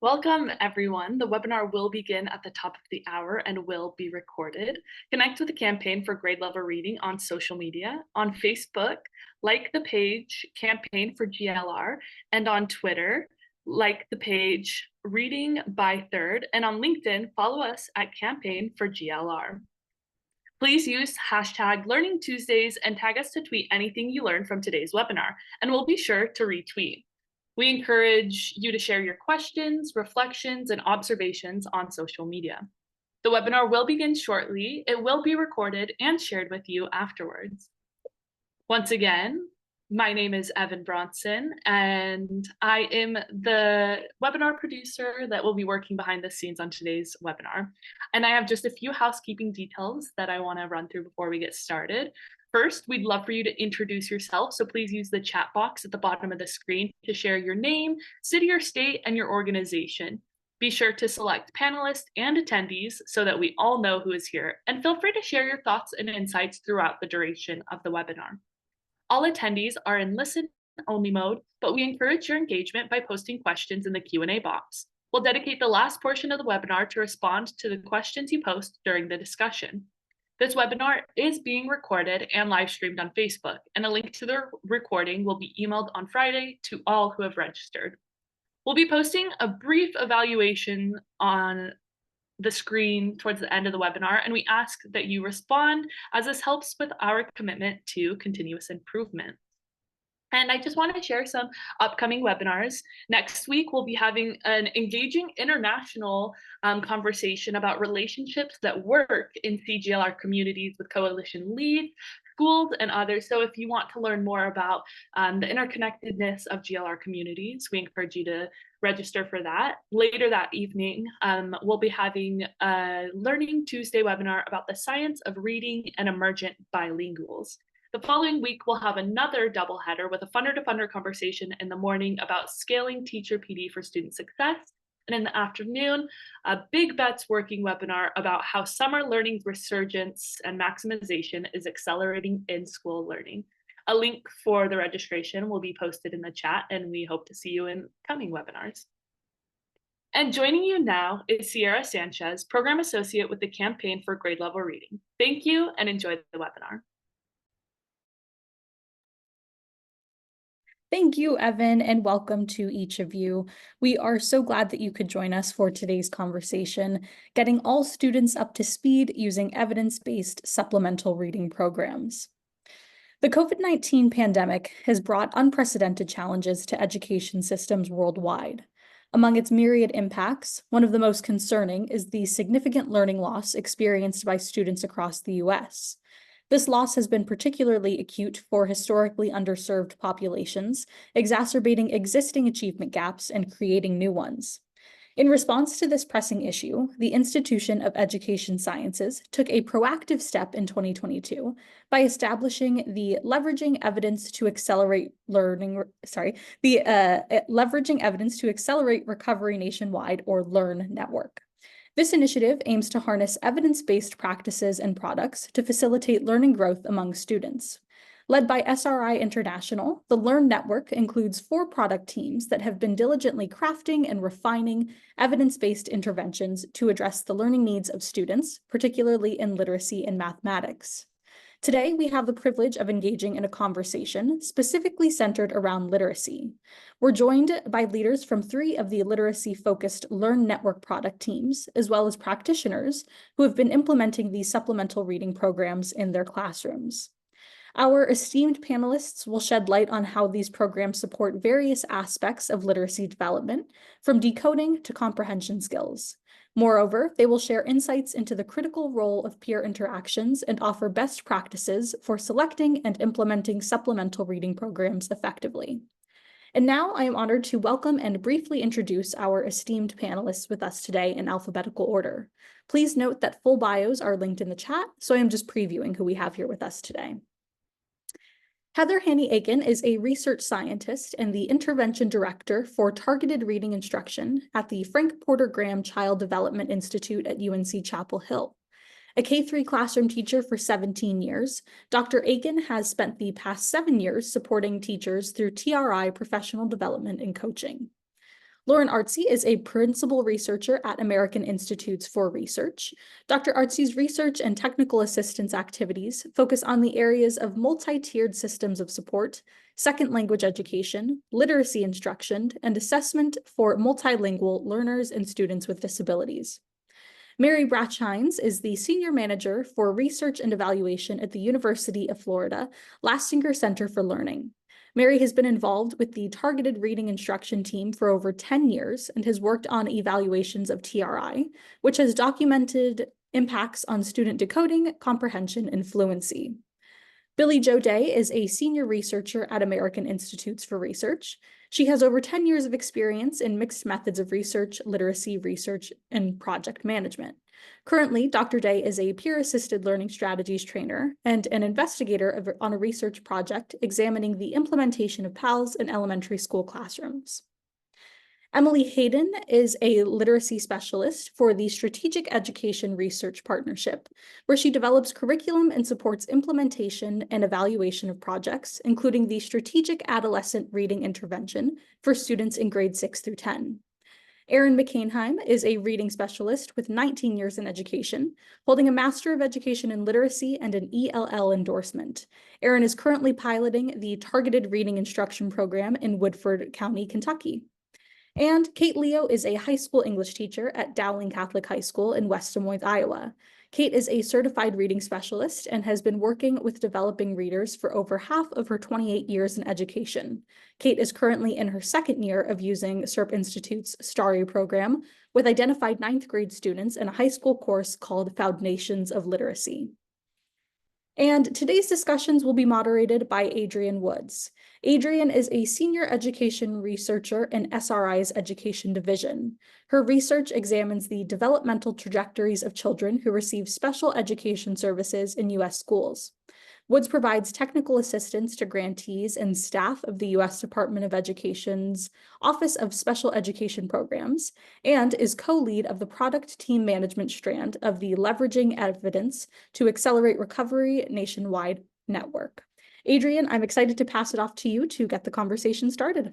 Welcome, everyone. The webinar will begin at the top of the hour and will be recorded. Connect with the campaign for grade level reading on social media. On Facebook, like the page Campaign for GLR, and on Twitter, like the page Reading by Third, and on LinkedIn, follow us at Campaign for GLR. Please use hashtag Learning Tuesdays and tag us to tweet anything you learned from today's webinar, and we'll be sure to retweet. We encourage you to share your questions, reflections, and observations on social media. The webinar will begin shortly. It will be recorded and shared with you afterwards. Once again, my name is Evan Bronson, and I am the webinar producer that will be working behind the scenes on today's webinar. And I have just a few housekeeping details that I want to run through before we get started. First, we'd love for you to introduce yourself, so please use the chat box at the bottom of the screen to share your name, city or state, and your organization. Be sure to select panelists and attendees so that we all know who is here, and feel free to share your thoughts and insights throughout the duration of the webinar. All attendees are in listen-only mode, but we encourage your engagement by posting questions in the Q&A box. We'll dedicate the last portion of the webinar to respond to the questions you post during the discussion. This webinar is being recorded and live streamed on Facebook, and a link to the recording will be emailed on Friday to all who have registered. We'll be posting a brief evaluation on the screen towards the end of the webinar, and we ask that you respond, as this helps with our commitment to continuous improvement. And I just want to share some upcoming webinars. Next week, we'll be having an engaging international conversation about relationships that work in CGLR communities with coalition leads, schools, and others. So if you want to learn more about the interconnectedness of GLR communities, we encourage you to register for that. Later that evening, we'll be having a Learning Tuesday webinar about the science of reading and emergent bilinguals. The following week, we'll have another doubleheader with a funder-to-funder conversation in the morning about scaling teacher PD for student success. And in the afternoon, a Big Bets working webinar about how summer learning resurgence and maximization is accelerating in-school learning. A link for the registration will be posted in the chat, and we hope to see you in coming webinars. And joining you now is Sierra Sanchez, Program Associate with the Campaign for Grade Level Reading. Thank you and enjoy the webinar. Thank you, Evan, and welcome to each of you. We are so glad that you could join us for today's conversation, getting all students up to speed using evidence-based supplemental reading programs. The COVID-19 pandemic has brought unprecedented challenges to education systems worldwide. Among its myriad impacts, one of the most concerning is the significant learning loss experienced by students across the U.S. This loss has been particularly acute for historically underserved populations, exacerbating existing achievement gaps and creating new ones. In response to this pressing issue, the Institution of Education Sciences took a proactive step in 2022 by establishing the Leveraging Evidence to Accelerate Recovery Nationwide, or LEARN network. This initiative aims to harness evidence-based practices and products to facilitate learning growth among students. Led by SRI International, the LEARN Network includes 4 product teams that have been diligently crafting and refining evidence-based interventions to address the learning needs of students, particularly in literacy and mathematics. Today, we have the privilege of engaging in a conversation specifically centered around literacy. We're joined by leaders from 3 of the literacy-focused LEARN Network product teams, as well as practitioners who have been implementing these supplemental reading programs in their classrooms. Our esteemed panelists will shed light on how these programs support various aspects of literacy development, from decoding to comprehension skills. Moreover, they will share insights into the critical role of peer interactions and offer best practices for selecting and implementing supplemental reading programs effectively. And now I am honored to welcome and briefly introduce our esteemed panelists with us today in alphabetical order. Please note that full bios are linked in the chat, so I am just previewing who we have here with us today. Heather Haney-Aiken is a research scientist and the intervention director for targeted reading instruction at the Frank Porter Graham Child Development Institute at UNC Chapel Hill. A K-3 classroom teacher for 17 years, Dr. Aiken has spent the past 7 years supporting teachers through TRI professional development and coaching. Lauren Artsy is a principal researcher at American Institutes for Research. Dr. Artsy's research and technical assistance activities focus on the areas of multi-tiered systems of support, second language education, literacy instruction, and assessment for multilingual learners and students with disabilities. Mary Bratchhines is the Senior Manager for Research and Evaluation at the University of Florida Lastinger Center for Learning. Mary has been involved with the targeted reading instruction team for over 10 years and has worked on evaluations of TRI, which has documented impacts on student decoding, comprehension, and fluency. Billy Jo Day is a senior researcher at American Institutes for Research. She has over 10 years of experience in mixed methods of research, literacy research, and project management. Currently, Dr. Day is a peer-assisted learning strategies trainer and an investigator on a research project examining the implementation of PALS in elementary school classrooms. Emily Hayden is a literacy specialist for the Strategic Education Research Partnership, where she develops curriculum and supports implementation and evaluation of projects, including the Strategic Adolescent Reading Intervention for students in grades 6 through 10. Erin McCainheim is a reading specialist with 19 years in education, holding a Master of Education in Literacy and an ELL endorsement. Erin is currently piloting the Targeted Reading Instruction Program in Woodford County, Kentucky. And Kate Leo is a high school English teacher at Dowling Catholic High School in West Des Moines, Iowa. Kate is a certified reading specialist and has been working with developing readers for over half of her 28 years in education. Kate is currently in her second year of using SERP Institute's STARry program with identified 9th grade students in a high school course called Foundations of Literacy. And today's discussions will be moderated by Adrienne Woods. Adrienne is a senior education researcher in SRI's Education Division. Her research examines the developmental trajectories of children who receive special education services in U.S. schools. Woods provides technical assistance to grantees and staff of the U.S. Department of Education's Office of Special Education Programs and is co-lead of the product team management strand of the Leveraging Evidence to Accelerate Recovery nationwide network. Adrienne, I'm excited to pass it off to you to get the conversation started.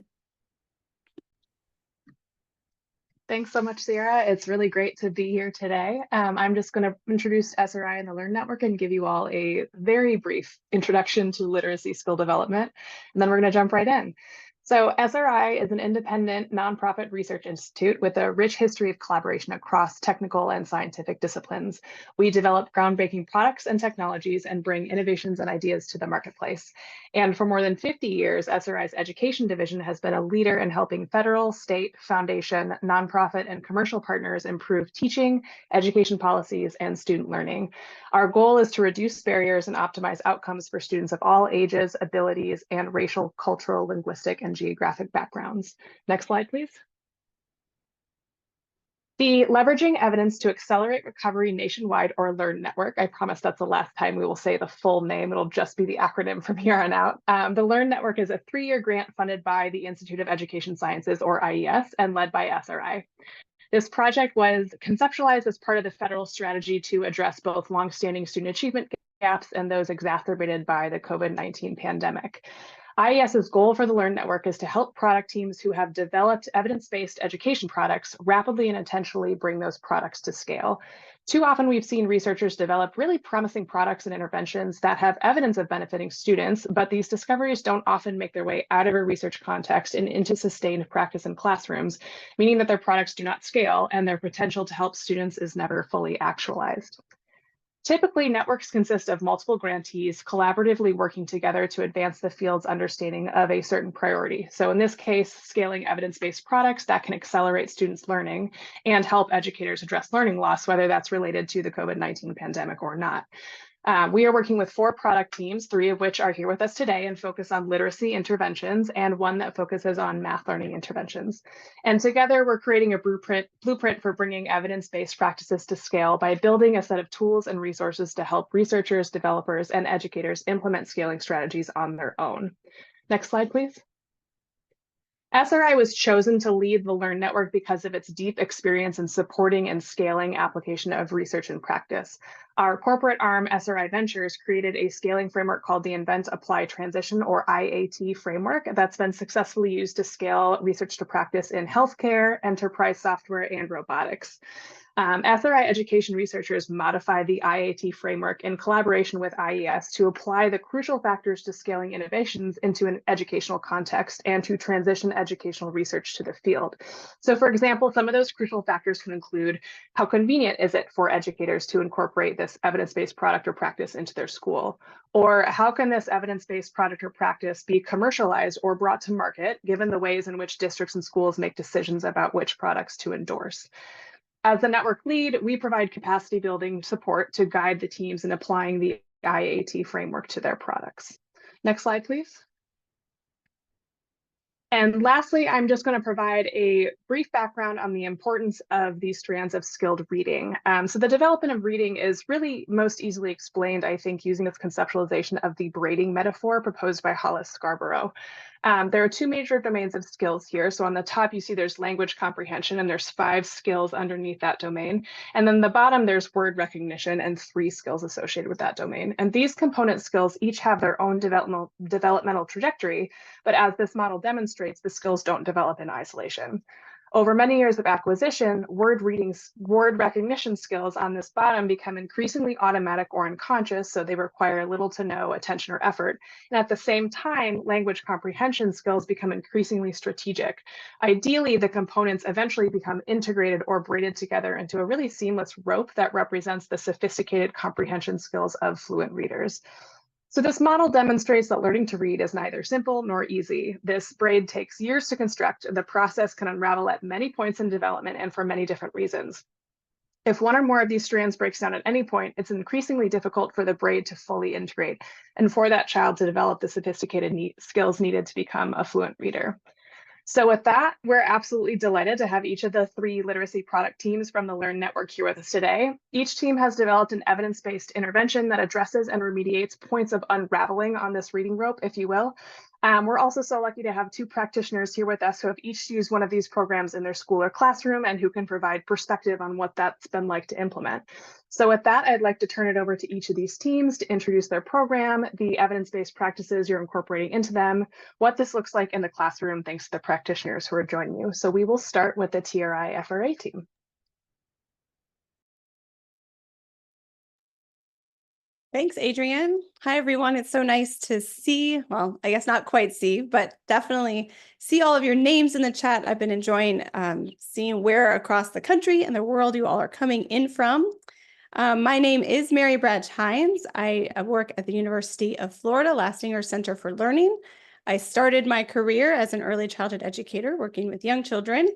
Thanks so much, Sarah. It's really great to be here today. I'm just going to introduce SRI and the Learn Network and give you all a very brief introduction to literacy skill development, and then we're going to jump right in. So SRI is an independent nonprofit research institute with a rich history of collaboration across technical and scientific disciplines. We develop groundbreaking products and technologies and bring innovations and ideas to the marketplace. And for more than 50 years, SRI's Education Division has been a leader in helping federal, state, foundation, nonprofit, and commercial partners improve teaching, education policies, and student learning. Our goal is to reduce barriers and optimize outcomes for students of all ages, abilities, and racial, cultural, linguistic, and geographic backgrounds. Next slide, please. The Leveraging Evidence to Accelerate Recovery Nationwide, or LEARN Network, I promise that's the last time we will say the full name, it'll just be the acronym from here on out. The LEARN Network is a 3-year grant funded by the Institute of Education Sciences, or IES, and led by SRI. This project was conceptualized as part of the federal strategy to address both longstanding student achievement gaps and those exacerbated by the COVID-19 pandemic. IES's goal for the Learn Network is to help product teams who have developed evidence-based education products rapidly and intentionally bring those products to scale. Too often we've seen researchers develop really promising products and interventions that have evidence of benefiting students, but these discoveries don't often make their way out of a research context and into sustained practice in classrooms, meaning that their products do not scale and their potential to help students is never fully actualized. Typically, networks consist of multiple grantees collaboratively working together to advance the field's understanding of a certain priority. So in this case, scaling evidence-based products that can accelerate students' learning and help educators address learning loss, whether that's related to the COVID-19 pandemic or not. We are working with 4 product teams, 3 of which are here with us today and focus on literacy interventions, and 1 that focuses on math learning interventions. And together we're creating a blueprint for bringing evidence-based practices to scale by building a set of tools and resources to help researchers, developers, and educators implement scaling strategies on their own. Next slide, please. SRI was chosen to lead the Learn Network because of its deep experience in supporting and scaling application of research and practice. Our corporate arm, SRI Ventures, created a scaling framework called the Invent, Apply, Transition, or IAT framework that's been successfully used to scale research to practice in healthcare, enterprise software, and robotics. SRI education researchers modified the IAT framework in collaboration with IES to apply the crucial factors to scaling innovations into an educational context and to transition educational research to the field. So for example, some of those crucial factors can include how convenient is it for educators to incorporate this evidence-based product or practice into their school? Or how can this evidence-based product or practice be commercialized or brought to market, given the ways in which districts and schools make decisions about which products to endorse? As the network lead, we provide capacity building support to guide the teams in applying the IAT framework to their products. Next slide, please. And lastly, I'm just going to provide a brief background on the importance of these strands of skilled reading. So the development of reading is really most easily explained, I think, using this conceptualization of the braiding metaphor proposed by Hollis Scarborough. There are two major domains of skills here. So on the top, you see there's language comprehension, and there's 5 skills underneath that domain. And then the bottom, there's word recognition and 3 skills associated with that domain. And these component skills each have their own developmental trajectory, but as this model demonstrates, the skills don't develop in isolation. Over many years of acquisition, word recognition skills on this bottom become increasingly automatic or unconscious, so they require little to no attention or effort. And at the same time, language comprehension skills become increasingly strategic. Ideally, the components eventually become integrated or braided together into a really seamless rope that represents the sophisticated comprehension skills of fluent readers. So this model demonstrates that learning to read is neither simple nor easy. This braid takes years to construct. The process can unravel at many points in development and for many different reasons. If one or more of these strands breaks down at any point, it's increasingly difficult for the braid to fully integrate and for that child to develop the sophisticated skills needed to become a fluent reader. So with that, we're absolutely delighted to have each of the 3 literacy product teams from the Learn Network here with us today. Each team has developed an evidence-based intervention that addresses and remediates points of unraveling on this reading rope, if you will. We're also so lucky to have 2 practitioners here with us who have each used one of these programs in their school or classroom and who can provide perspective on what that's been like to implement. So with that, I'd like to turn it over to each of these teams to introduce their program, the evidence-based practices you're incorporating into them, what this looks like in the classroom, thanks to the practitioners who are joining you. So we will start with the TRI FRA team. Thanks, Adrienne. Hi, everyone. It's so nice to see, well, I guess not quite see, but definitely see all of your names in the chat. I've been enjoying seeing where across the country and the world you all are coming in from. My name is Mary Brad Hines. I work at the University of Florida Lastinger Center for Learning. I started my career as an early childhood educator working with young children,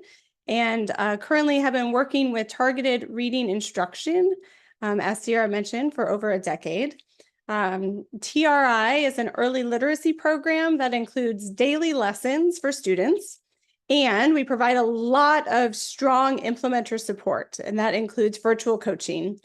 and currently have been working with targeted reading instruction, as Sierra mentioned, for over a decade. TRI is an early literacy program that includes daily lessons for students, and we provide a lot of strong implementer support, and that includes virtual coaching.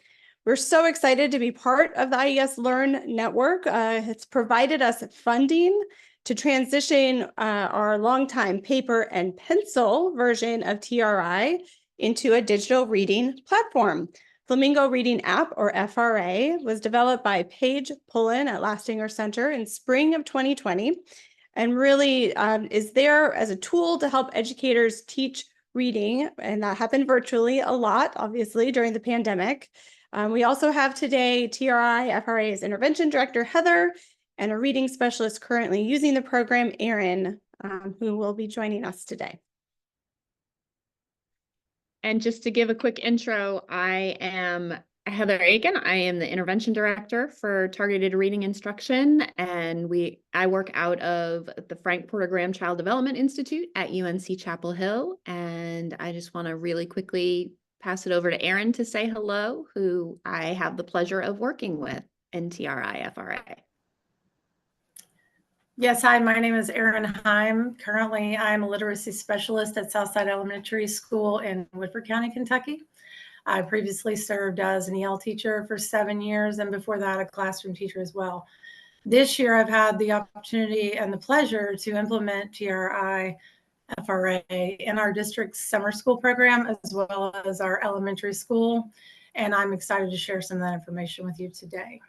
We're so excited to be part of the IES Learn Network. It's provided us funding to transition our longtime paper and pencil version of TRI into a digital reading platform. Flamingo Reading App, or FRA, was developed by Paige Pullen at Lastinger Center in spring of 2020, and really is there as a tool to help educators teach reading, and that happened virtually a lot, obviously, during the pandemic. We also have today TRI FRA's Intervention Director, Heather, and a reading specialist currently using the program, Erin, who will be joining us today. And just to give a quick intro, I am Heather Aiken. I am the Intervention Director for Targeted Reading Instruction, and I work out of the Frank Porter Graham Child Development Institute at UNC Chapel Hill. And I just want to really quickly pass it over to Erin to say hello, who I have the pleasure of working with in TRI FRA. Yes, hi, my name is Erin Heim. Currently, I'm a literacy specialist at Southside Elementary School in Woodford County, Kentucky. I previously served as an EL teacher for 7 years, and before that, a classroom teacher as well. This year, I've had the opportunity and the pleasure to implement TRI FRA in our district's summer school program, as well as our elementary school. And I'm excited to share some of that information with you today.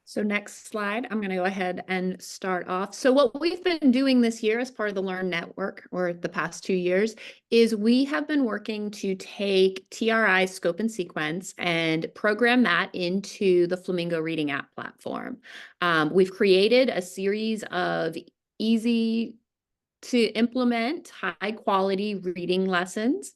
So next slide, I'm going to go ahead and start off. So what we've been doing this year as part of the Learn Network, or the past 2 years, is we have been working to take TRI scope and sequence and program that into the Flamingo Reading app platform. We've created a series of easy to implement high quality reading lessons.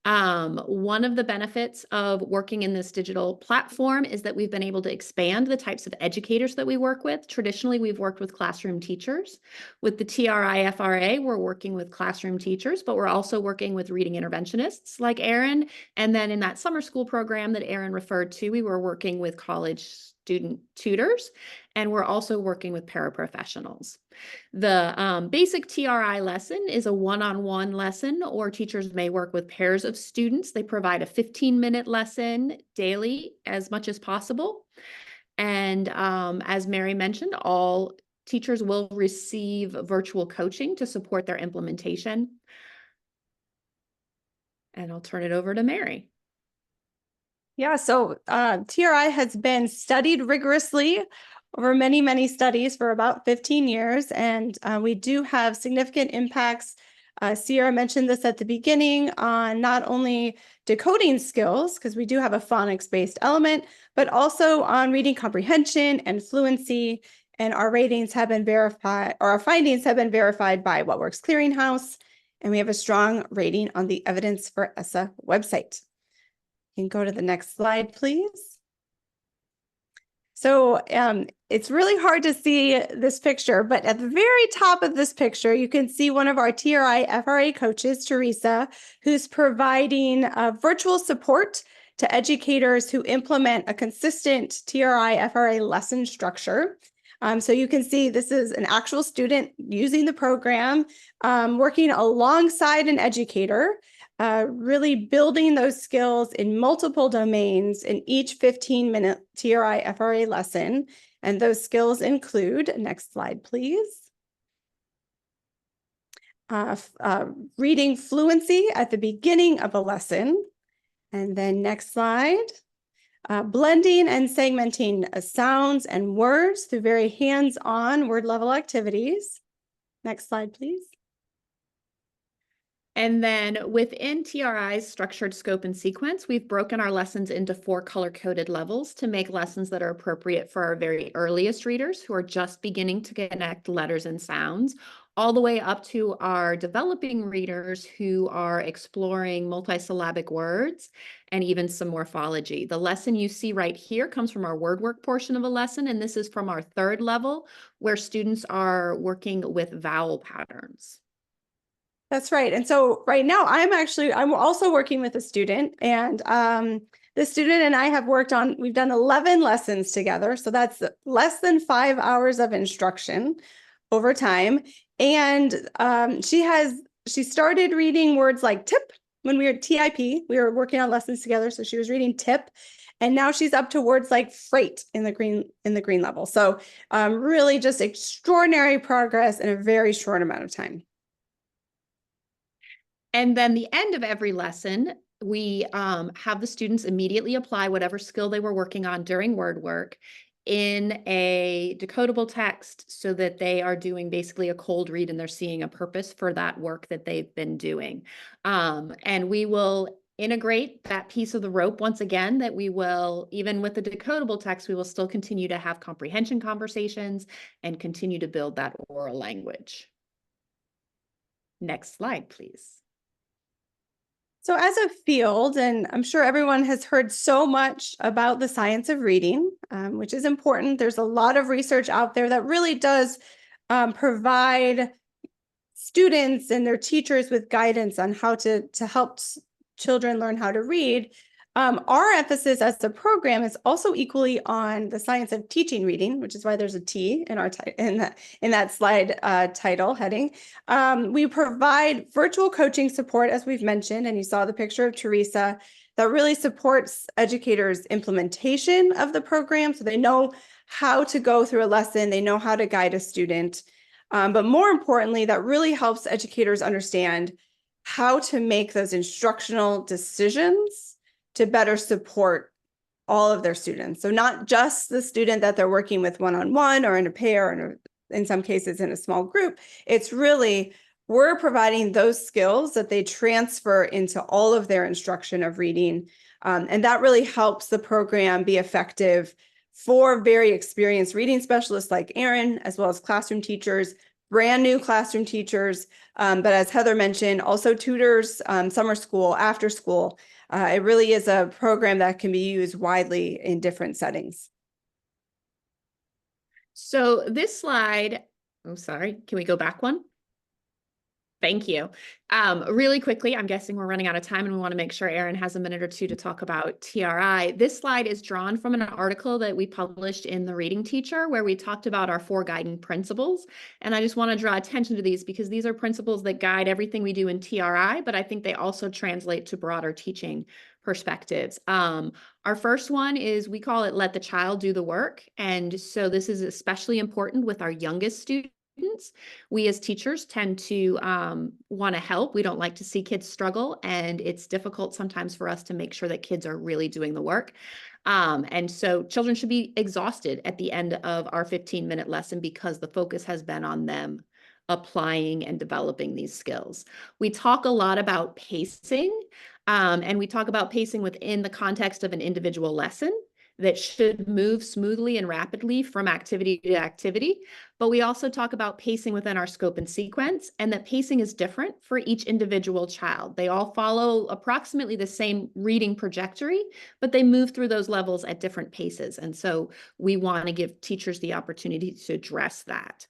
One of the benefits of working in this digital platform is that we've been able to expand the types of educators that we work with. Traditionally, we've worked with classroom teachers. With the TRI FRA, we're working with classroom teachers, but we're also working with reading interventionists like Erin. And then in that summer school program that Erin referred to, we were working with college student tutors, and we're also working with paraprofessionals. The basic TRI lesson is a one-on-one lesson, or teachers may work with pairs of students. They provide a 15-minute lesson daily as much as possible. And as Mary mentioned, all teachers will receive virtual coaching to support their implementation. And I'll turn it over to Mary. Yeah, so TRI has been studied rigorously over many, many studies for about 15 years, and we do have significant impacts. Sierra mentioned this at the beginning on not only decoding skills, because we do have a phonics-based element, but also on reading comprehension and fluency. And our ratings have been verified, or our findings have been verified by What Works Clearinghouse, and we have a strong rating on the Evidence for ESSA website. You can go to the next slide, please. So it's really hard to see this picture, but at the very top of this picture, you can see one of our TRI FRA coaches, Teresa, who's providing virtual support to educators who implement a consistent TRI FRA lesson structure. So you can see this is an actual student using the program, working alongside an educator, really building those skills in multiple domains in each 15-minute TRI FRA lesson. And those skills include, next slide, please. Reading fluency at the beginning of a lesson. And then next slide. Blending and segmenting sounds and words through very hands-on word level activities. Next slide, please. And then within TRI's structured scope and sequence, we've broken our lessons into 4 color-coded levels to make lessons that are appropriate for our very earliest readers who are just beginning to connect letters and sounds, all the way up to our developing readers who are exploring multisyllabic words and even some morphology. The lesson you see right here comes from our word work portion of a lesson, and this is from our 3rd level, where students are working with vowel patterns. That's right. And so right now I'm also working with a student, and the student and I have we've done 11 lessons together. So that's less than 5 hours of instruction over time. And she started reading words like tip when we were at TIP. We were working on lessons together. So she was reading tip. And now she's up to words like freight in the green level. So really just extraordinary progress in a very short amount of time. And then the end of every lesson, we have the students immediately apply whatever skill they were working on during word work in a decodable text so that they are doing basically a cold read and they're seeing a purpose for that work that they've been doing. And we will integrate that piece of the rope once again, that we will, even with the decodable text, we will still continue to have comprehension conversations and continue to build that oral language. Next slide, please. So as a field, and I'm sure everyone has heard so much about the science of reading, which is important. There's a lot of research out there that really does provide students and their teachers with guidance on how to help children learn how to read. Our emphasis as a program is also equally on the science of teaching reading, which is why there's a T in our in that slide title heading. We provide virtual coaching support, as we've mentioned, and you saw the picture of Teresa, that really supports educators' implementation of the program, so they know how to go through a lesson, they know how to guide a student. But more importantly, that really helps educators understand how to make those instructional decisions to better support all of their students. So not just the student that they're working with one-on-one or in a pair, or in some cases in a small group. It's really, we're providing those skills that they transfer into all of their instruction of reading. And that really helps the program be effective for very experienced reading specialists like Erin, as well as classroom teachers, brand new classroom teachers, but as Heather mentioned, also tutors, summer school, after school. It really is a program that can be used widely in different settings. So this slide, I'm sorry, can we go back one? Thank you. Really quickly, I'm guessing we're running out of time and we want to make sure Erin has a minute or two to talk about TRI. This slide is drawn from an article that we published in The Reading Teacher, where we talked about our 4 guiding principles. And I just want to draw attention to these because these are principles that guide everything we do in TRI, but I think they also translate to broader teaching perspectives. Our first one is, we call it let the child do the work. And so this is especially important with our youngest students. We as teachers tend to want to help. We don't like to see kids struggle, and it's difficult sometimes for us to make sure that kids are really doing the work. And so children should be exhausted at the end of our 15-minute lesson because the focus has been on them applying and developing these skills. We talk a lot about pacing, and we talk about pacing within the context of an individual lesson that should move smoothly and rapidly from activity to activity. But we also talk about pacing within our scope and sequence, and that pacing is different for each individual child. They all follow approximately the same reading trajectory, but they move through those levels at different paces. And so we want to give teachers the opportunity to address that.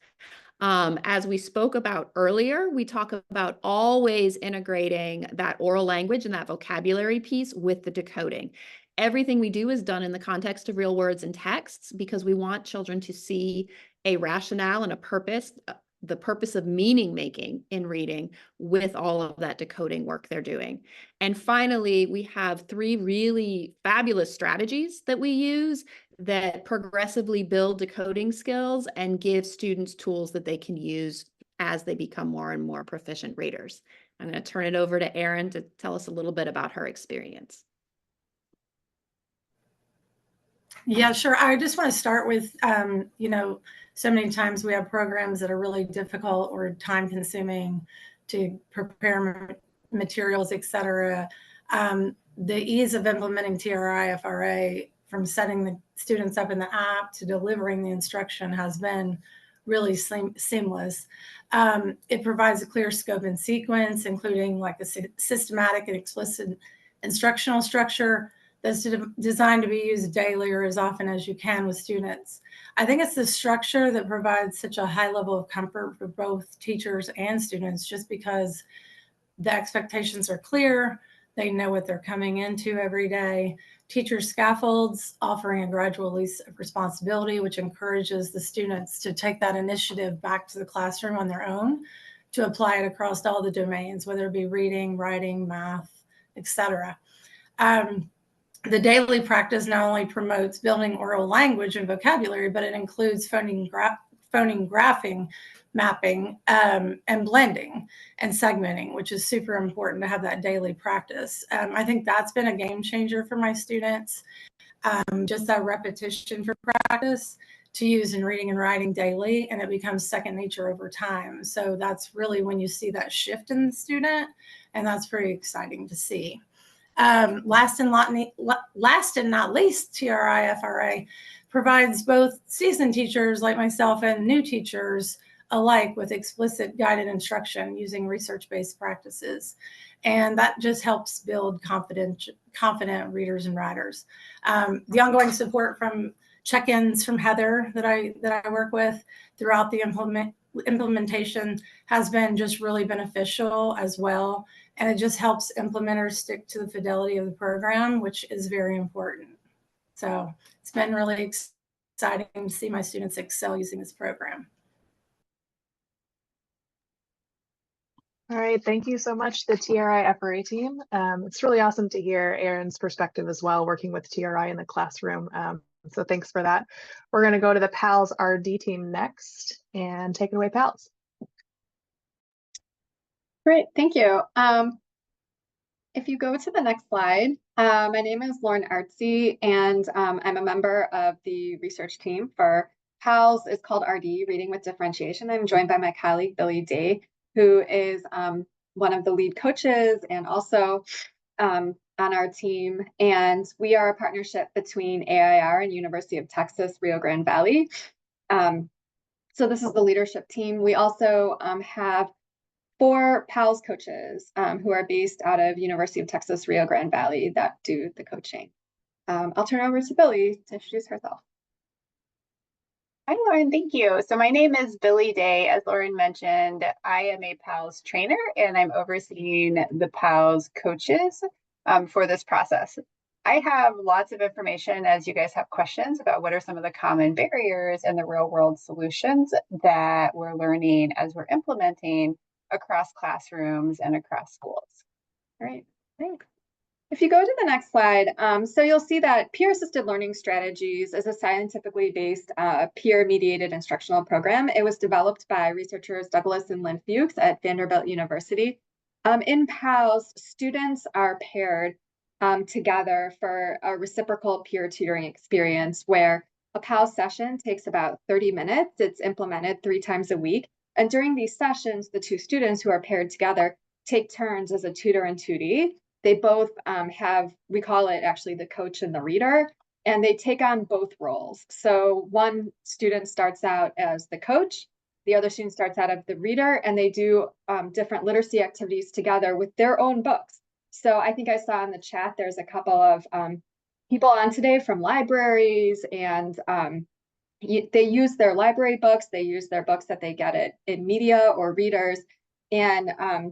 As we spoke about earlier, we talk about always integrating that oral language and that vocabulary piece with the decoding. Everything we do is done in the context of real words and texts because we want children to see a rationale and a purpose, the purpose of meaning making in reading with all of that decoding work they're doing. And finally, we have 3 really fabulous strategies that we use that progressively build decoding skills and give students tools that they can use as they become more and more proficient readers. I'm going to turn it over to Erin to tell us a little bit about her experience. Yeah, sure. I just want to start with, you know, so many times we have programs that are really difficult or time consuming to prepare materials, et cetera. The ease of implementing TRI-FRA, from setting the students up in the app to delivering the instruction, has been really seamless. It provides a clear scope and sequence, including like a systematic and explicit instructional structure that's designed to be used daily or as often as you can with students. I think it's the structure that provides such a high level of comfort for both teachers and students, just because the expectations are clear. They know what they're coming into every day. Teacher scaffolds, offering a gradual release of responsibility, which encourages the students to take that initiative back to the classroom on their own to apply it across all the domains, whether it be reading, writing, math, etc. The daily practice not only promotes building oral language and vocabulary, but it includes phoneme graphing, mapping, and blending and segmenting, which is super important to have that daily practice. I think that's been a game changer for my students. Just that repetition for practice to use in reading and writing daily, and it becomes second nature over time. So that's really when you see that shift in the student, and that's very exciting to see. Last and not least, TRI-FRA provides both seasoned teachers like myself and new teachers alike with explicit guided instruction using research-based practices. And that just helps build confident readers and writers. The ongoing support from check-ins from Heather that I work with throughout the implementation has been just really beneficial as well. And it just helps implementers stick to the fidelity of the program, which is very important. So it's been really exciting to see my students excel using this program. All right, thank you so much, the TRI-FRA team. It's really awesome to hear Erin's perspective as well, working with TRI in the classroom. So thanks for that. We're going to go to the PALS RD team next, and take it away, PALS. Great, thank you. If you go to the next slide, my name is Lauren Artsy, and I'm a member of the research team for PALS. It's called RD, Reading with Differentiation. I'm joined by my colleague, Billy Day, who is one of the lead coaches and also on our team. And we are a partnership between AIR and University of Texas, Rio Grande Valley. So this is the leadership team. We also have 4 PALS coaches who are based out of University of Texas, Rio Grande Valley that do the coaching. I'll turn over to Billy to introduce herself. Hi, Lauren. Thank you. So my name is Billy Day. As Lauren mentioned, I am a PALS trainer, and I'm overseeing the PALS coaches for this process. I have lots of information as you guys have questions about what are some of the common barriers and the real world solutions that we're learning as we're implementing across classrooms and across schools. All right, thanks. If you go to the next slide, so you'll see that peer-assisted learning strategies is a scientifically based peer-mediated instructional program. It was developed by researchers Douglas and Lynn Fuchs at Vanderbilt University. In PALS, students are paired together for a reciprocal peer tutoring experience where a PALS session takes about 30 minutes. It's implemented 3 times a week. And during these sessions, the 2 students who are paired together take turns as a tutor and tutee. They both have, we call it actually the coach and the reader, and they take on both roles. So one student starts out as the coach, the other student starts out as the reader, and they do different literacy activities together with their own books. So I think I saw in the chat, there's a couple of people on today from libraries, and they use their library books, they use their books that they get in media or readers, and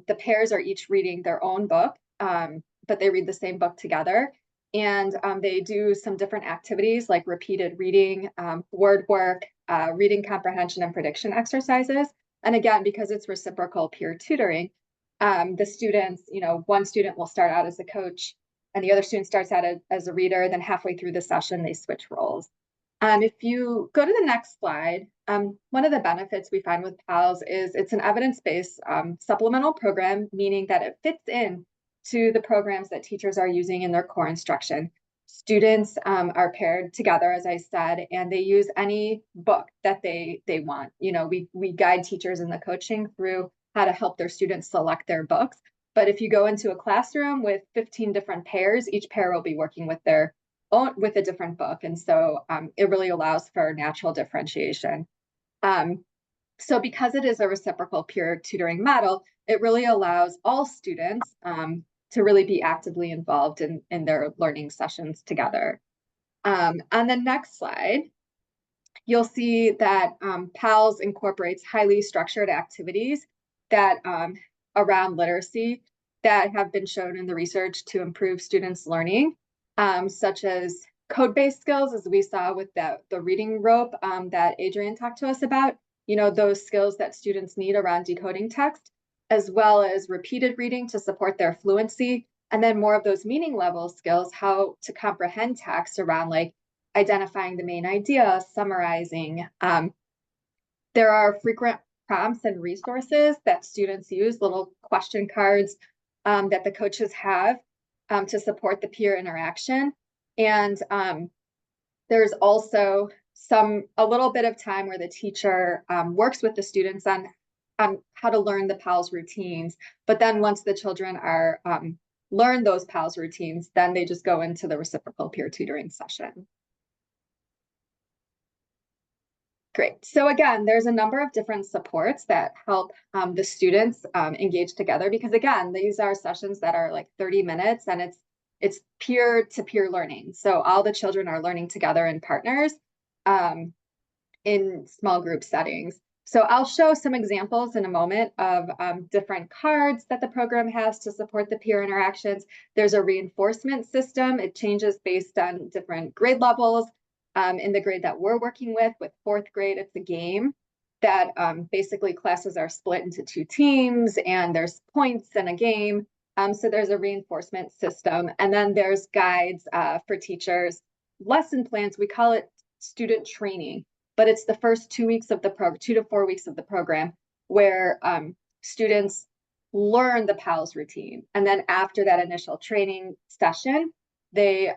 the pairs are each reading their own book, but they read the same book together. And they do some different activities like repeated reading, word work, reading comprehension and prediction exercises. And again, because it's reciprocal peer tutoring, the students, one student will start out as a coach and the other student starts out as a reader. Then halfway through the session, they switch roles. If you go to the next slide, one of the benefits we find with PALS is it's an evidence-based supplemental program, meaning that it fits in to the programs that teachers are using in their core instruction. Students are paired together, as I said, and they use any book that they want. We guide teachers in the coaching through how to help their students select their books. But if you go into a classroom with 15 different pairs, each pair will be working with their own, with a different book. And so it really allows for natural differentiation. So because it is a reciprocal peer tutoring model, it really allows all students to really be actively involved in their learning sessions together. On the next slide, you'll see that PALS incorporates highly structured activities that around literacy that have been shown in the research to improve students' learning, such as code-based skills, as we saw with the reading rope that Adrian talked to us about, those skills that students need around decoding text, as well as repeated reading to support their fluency, and then more of those meaning level skills, how to comprehend text around like identifying the main idea, summarizing. There are frequent prompts and resources that students use, little question cards that the coaches have to support the peer interaction. And there's also a little bit of time where the teacher works with the students on how to learn the PALS routines. But then once the children are learn those PALS routines, then they just go into the reciprocal peer tutoring session. Great. So again, there's a number of different supports that help the students engage together, because again, these are sessions that are like 30 minutes and it's peer-to-peer learning. So all the children are learning together in partners in small group settings. So I'll show some examples in a moment of different cards that the program has to support the peer interactions. There's a reinforcement system. It changes based on different grade levels. In the grade that we're working with 4th grade, it's a game that basically classes are split into 2 teams and there's points in a game. So there's a reinforcement system. And then there's guides for teachers lesson plans, we call it student training, but it's the first 2 weeks of the program, 2 to 4 weeks of the program, where students learn the PALS routine. And then after that initial training session, they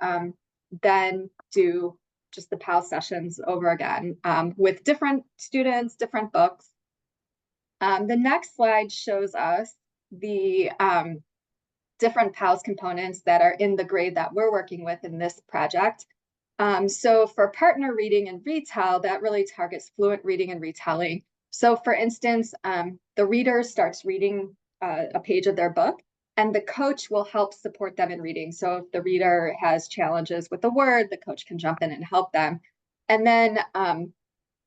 then do just the PALS sessions over again with different students, different books. The next slide shows us the different PALS components that are in the grade that we're working with in this project. So for partner reading and retell, that really targets fluent reading and retelling. So for instance, the reader starts reading a page of their book, and the coach will help support them in reading. So if the reader has challenges with a word, the coach can jump in and help them. And then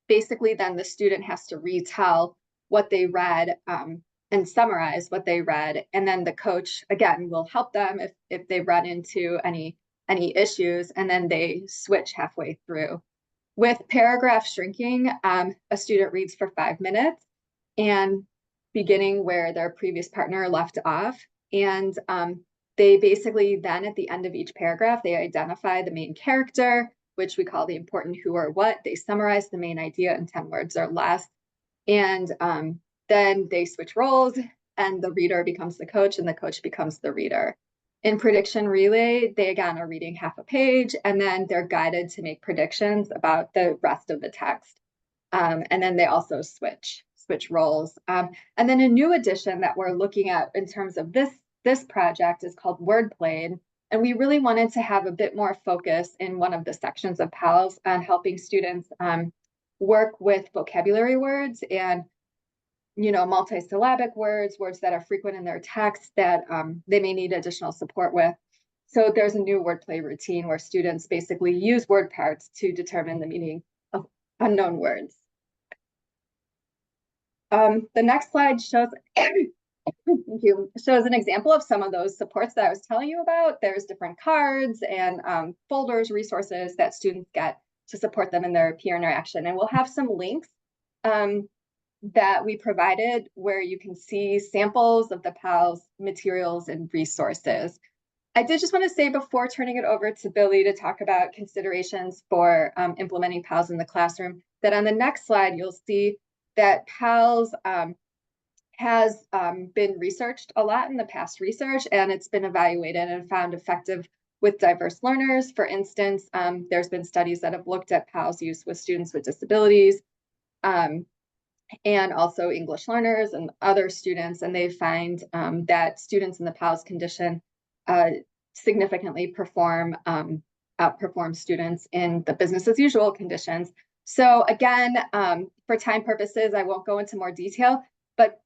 basically then the student has to retell what they read and summarize what they read. And then the coach, again, will help them if they run into any issues, and then they switch halfway through. With paragraph shrinking, a student reads for 5 minutes and beginning where their previous partner left off. And they basically then at the end of each paragraph, they identify the main character, which we call the important who or what. They summarize the main idea in 10 words or less. And then they switch roles, and the reader becomes the coach and the coach becomes the reader. In prediction relay, they again are reading half a page, and then they're guided to make predictions about the rest of the text. And then they also switch roles. And then a new addition that we're looking at in terms of this project is called wordplay. And we really wanted to have a bit more focus in one of the sections of PALS on helping students work with vocabulary words and multisyllabic words that are frequent in their text that they may need additional support with. So there's a new wordplay routine where students basically use word parts to determine the meaning of unknown words. The next slide shows, thank you, shows an example of some of those supports that I was telling you about. There's different cards and folders, resources that students get to support them in their peer interaction. And we'll have some links that we provided where you can see samples of the PALS materials and resources. I did just want to say before turning it over to Billy to talk about considerations for implementing PALS in the classroom, that on the next slide, you'll see that PALS has been researched a lot in the past research, and it's been evaluated and found effective with diverse learners. For instance, there's been studies that have looked at PALS use with students with disabilities, and also English learners and other students, and they find that students in the PALS condition significantly outperform students in the business as usual conditions. So again, for time purposes, I won't go into more detail, but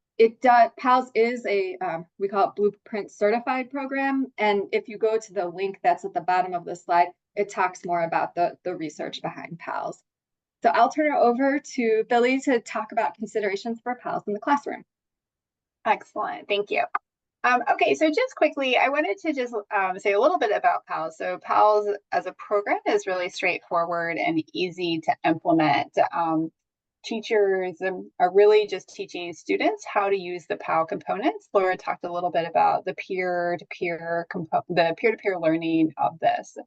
PALS is a, we call it Blueprint certified program. And if you go to the link that's at the bottom of the slide, it talks more about the research behind PALS. So I'll turn it over to Billy to talk about considerations for PALS in the classroom. Excellent, thank you. Okay, so just quickly, I wanted to just say a little bit about PALS. So PALS as a program is really straightforward and easy to implement. Teachers are really just teaching students how to use the PAL components. Laura talked a little bit about the peer-to-peer learning of this.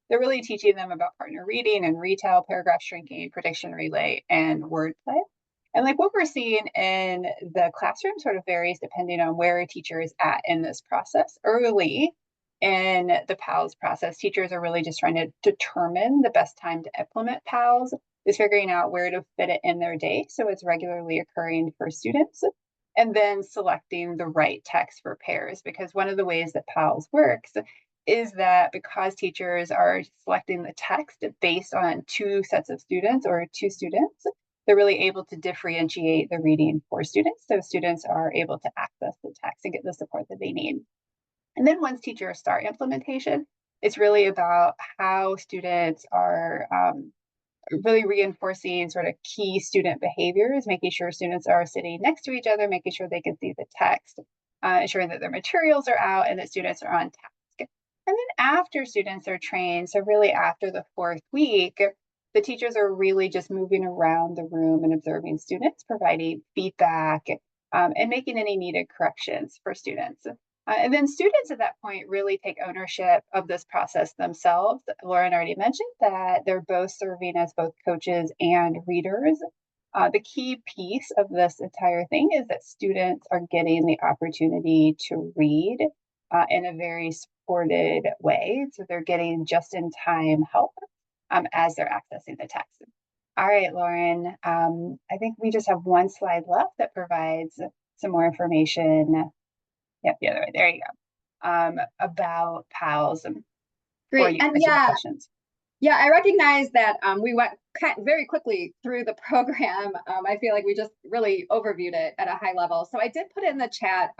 They're really teaching them about partner reading and retell, paragraph shrinking, prediction relay, and wordplay. And like what we're seeing in the classroom sort of varies depending on where a teacher is at in this process. Early in the PALS process, teachers are really just trying to determine the best time to implement PALS, is figuring out where to fit it in their day so it's regularly occurring for students, and then selecting the right text for pairs. Because one of the ways that PALS works is that because teachers are selecting the text based on two sets of students or two students, they're really able to differentiate the reading for students. So students are able to access the text and get the support that they need. And then once teachers start implementation, it's really about how students are really reinforcing sort of key student behaviors, making sure students are sitting next to each other, making sure they can see the text, ensuring that their materials are out and that students are on task. And then after students are trained, so really after the 4th week, the teachers are really just moving around the room and observing students, providing feedback, and making any needed corrections for students. And then students at that point really take ownership of this process themselves. Lauren already mentioned that they're both serving as both coaches and readers. The key piece of this entire thing is that students are getting the opportunity to read in a very supported way. So they're getting just-in-time help as they're accessing the text. All right, Lauren, I think we just have one slide left that provides some more information. Yep, the other way. There you go. About PALS. Great. And yeah, I recognize that we went very quickly through the program. I feel like we just really overviewed it at a high level. So I did put in the chat.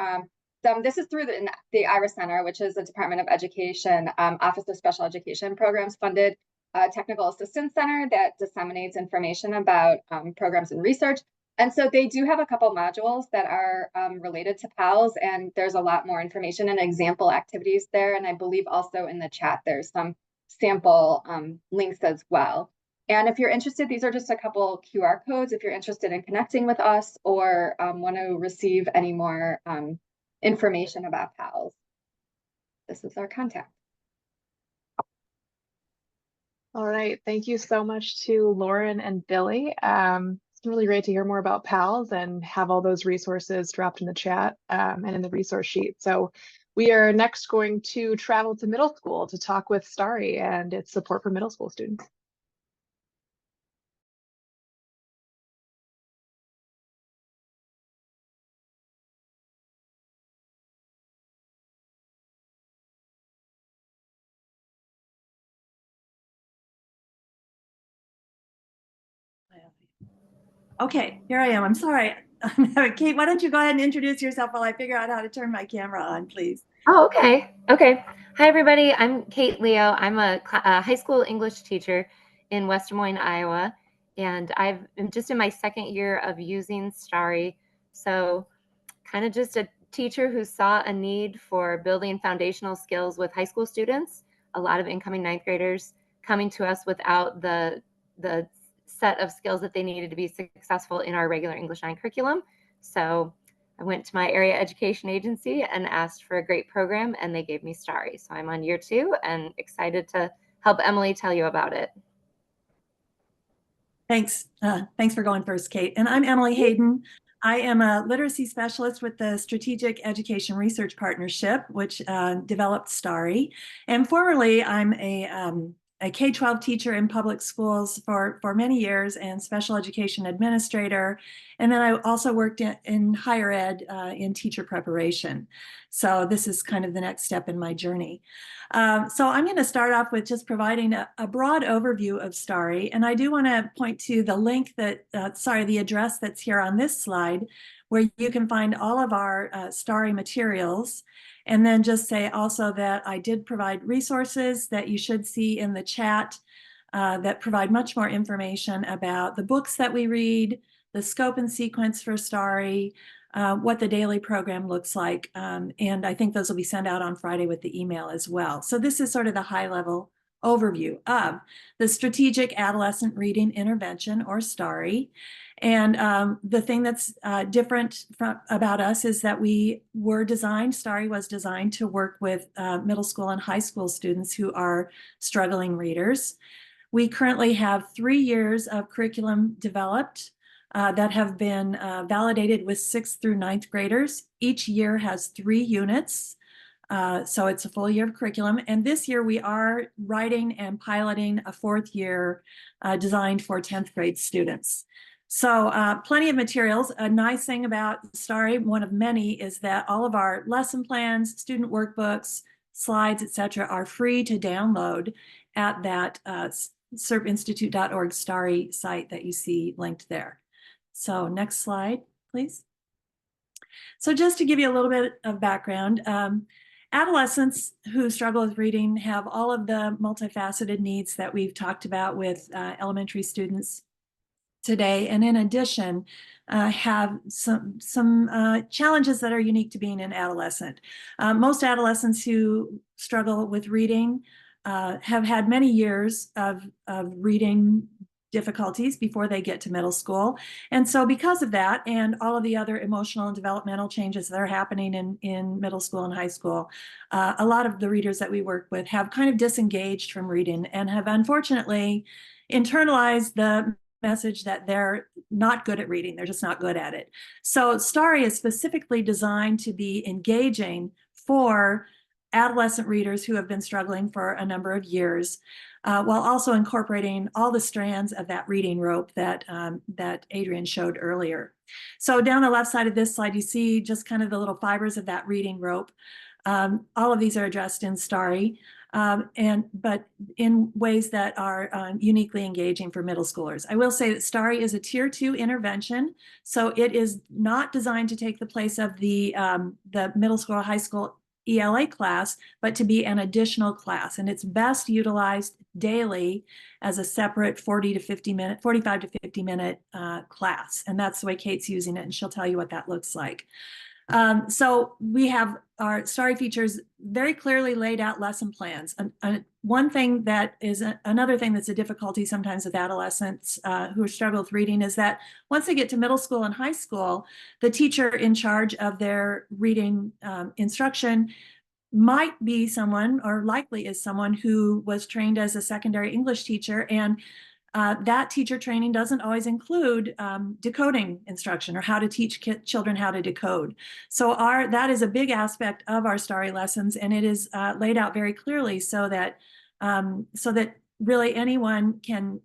This is through the IRIS Center, which is the Department of Education Office of Special Education Programs funded Technical Assistance Center that disseminates information about programs and research. And so they do have a couple modules that are related to PALS, and there's a lot more information and example activities there. And I believe also in the chat, there's some sample links as well. And if you're interested, these are just a couple QR codes if you're interested in connecting with us or want to receive any more information about PALS. This is our contact. All right, thank you so much to Lauren and Billy. It's really great to hear more about PALS and have all those resources dropped in the chat and in the resource sheet. So we are next going to travel to middle school to talk with Starry and its support for middle school students. Okay, here I am. I'm sorry. Kate, why don't you go ahead and introduce yourself while I figure out how to turn my camera on, please. Oh, okay. Okay. Hi, everybody. I'm Kate Leo. I'm a high school English teacher in West Des Moines, Iowa. And I'm just in my second year of using Starry. So kind of just a teacher who saw a need for building foundational skills with high school students. A lot of incoming ninth graders coming to us without the set of skills that they needed to be successful in our regular English 9 curriculum. So I went to my area education agency and asked for a great program, and they gave me Starry. So I'm on year 2 and excited to help Emily tell you about it. Thanks. Thanks for going first, Kate. And I'm Emily Hayden. I am a literacy specialist with the Strategic Education Research Partnership, which developed Starry. And formerly, I'm a K-12 teacher in public schools for many years and special education administrator. And then I also worked in higher ed in teacher preparation. So this is kind of the next step in my journey. So I'm going to start off with just providing a broad overview of Starry. And I do want to point to the link that, the address that's here on this slide, where you can find all of our Starry materials. And then just say also that I did provide resources that you should see in the chat that provide much more information about the books that we read, the scope and sequence for Starry, what the daily program looks like. And I think those will be sent out on Friday with the email as well. So this is sort of the high level overview of the Strategic Adolescent Reading Intervention, or Starry. And the thing that's different about us is that Starry was designed to work with middle school and high school students who are struggling readers. We currently have 3 years of curriculum developed that have been validated with 6th through 9th graders. Each year has 3 units. So it's a full year of curriculum. And this year we are writing and piloting a 4th year designed for 10th grade students. So plenty of materials. A nice thing about Starry, one of many, is that all of our lesson plans, student workbooks, slides, etc., are free to download at that serpinstitute.org Starry site that you see linked there. So next slide, please. So just to give you a little bit of background, adolescents who struggle with reading have all of the multifaceted needs that we've talked about with elementary students today, and in addition, have some challenges that are unique to being an adolescent. Most adolescents who struggle with reading have had many years of reading difficulties before they get to middle school. And so because of that and all of the other emotional and developmental changes that are happening in middle school and high school, a lot of the readers that we work with have kind of disengaged from reading and have unfortunately internalized the message that they're not good at reading. They're just not good at it. So Starry is specifically designed to be engaging for adolescent readers who have been struggling for a number of years, while also incorporating all the strands of that reading rope that, that Adrian showed earlier. So down the left side of this slide, you see just kind of the little fibers of that reading rope. All of these are addressed in Starry, but in ways that are uniquely engaging for middle schoolers. I will say that Starry is a Tier 2 intervention, so it is not designed to take the place of the middle school or high school ELA class, but to be an additional class, and it's best utilized daily as a separate 45 to 50 minute class, and that's the way Kate's using it, and she'll tell you what that looks like. So we have our Starry features very clearly laid out lesson plans. One thing that is another thing that's a difficulty sometimes with adolescents who struggle with reading is that once they get to middle school and high school, the teacher in charge of their reading instruction might be someone, or likely is someone, who was trained as a secondary English teacher, and that teacher training doesn't always include decoding instruction or how to teach children how to decode. So that is a big aspect of our Starry lessons, and it is laid out very clearly so that really anyone can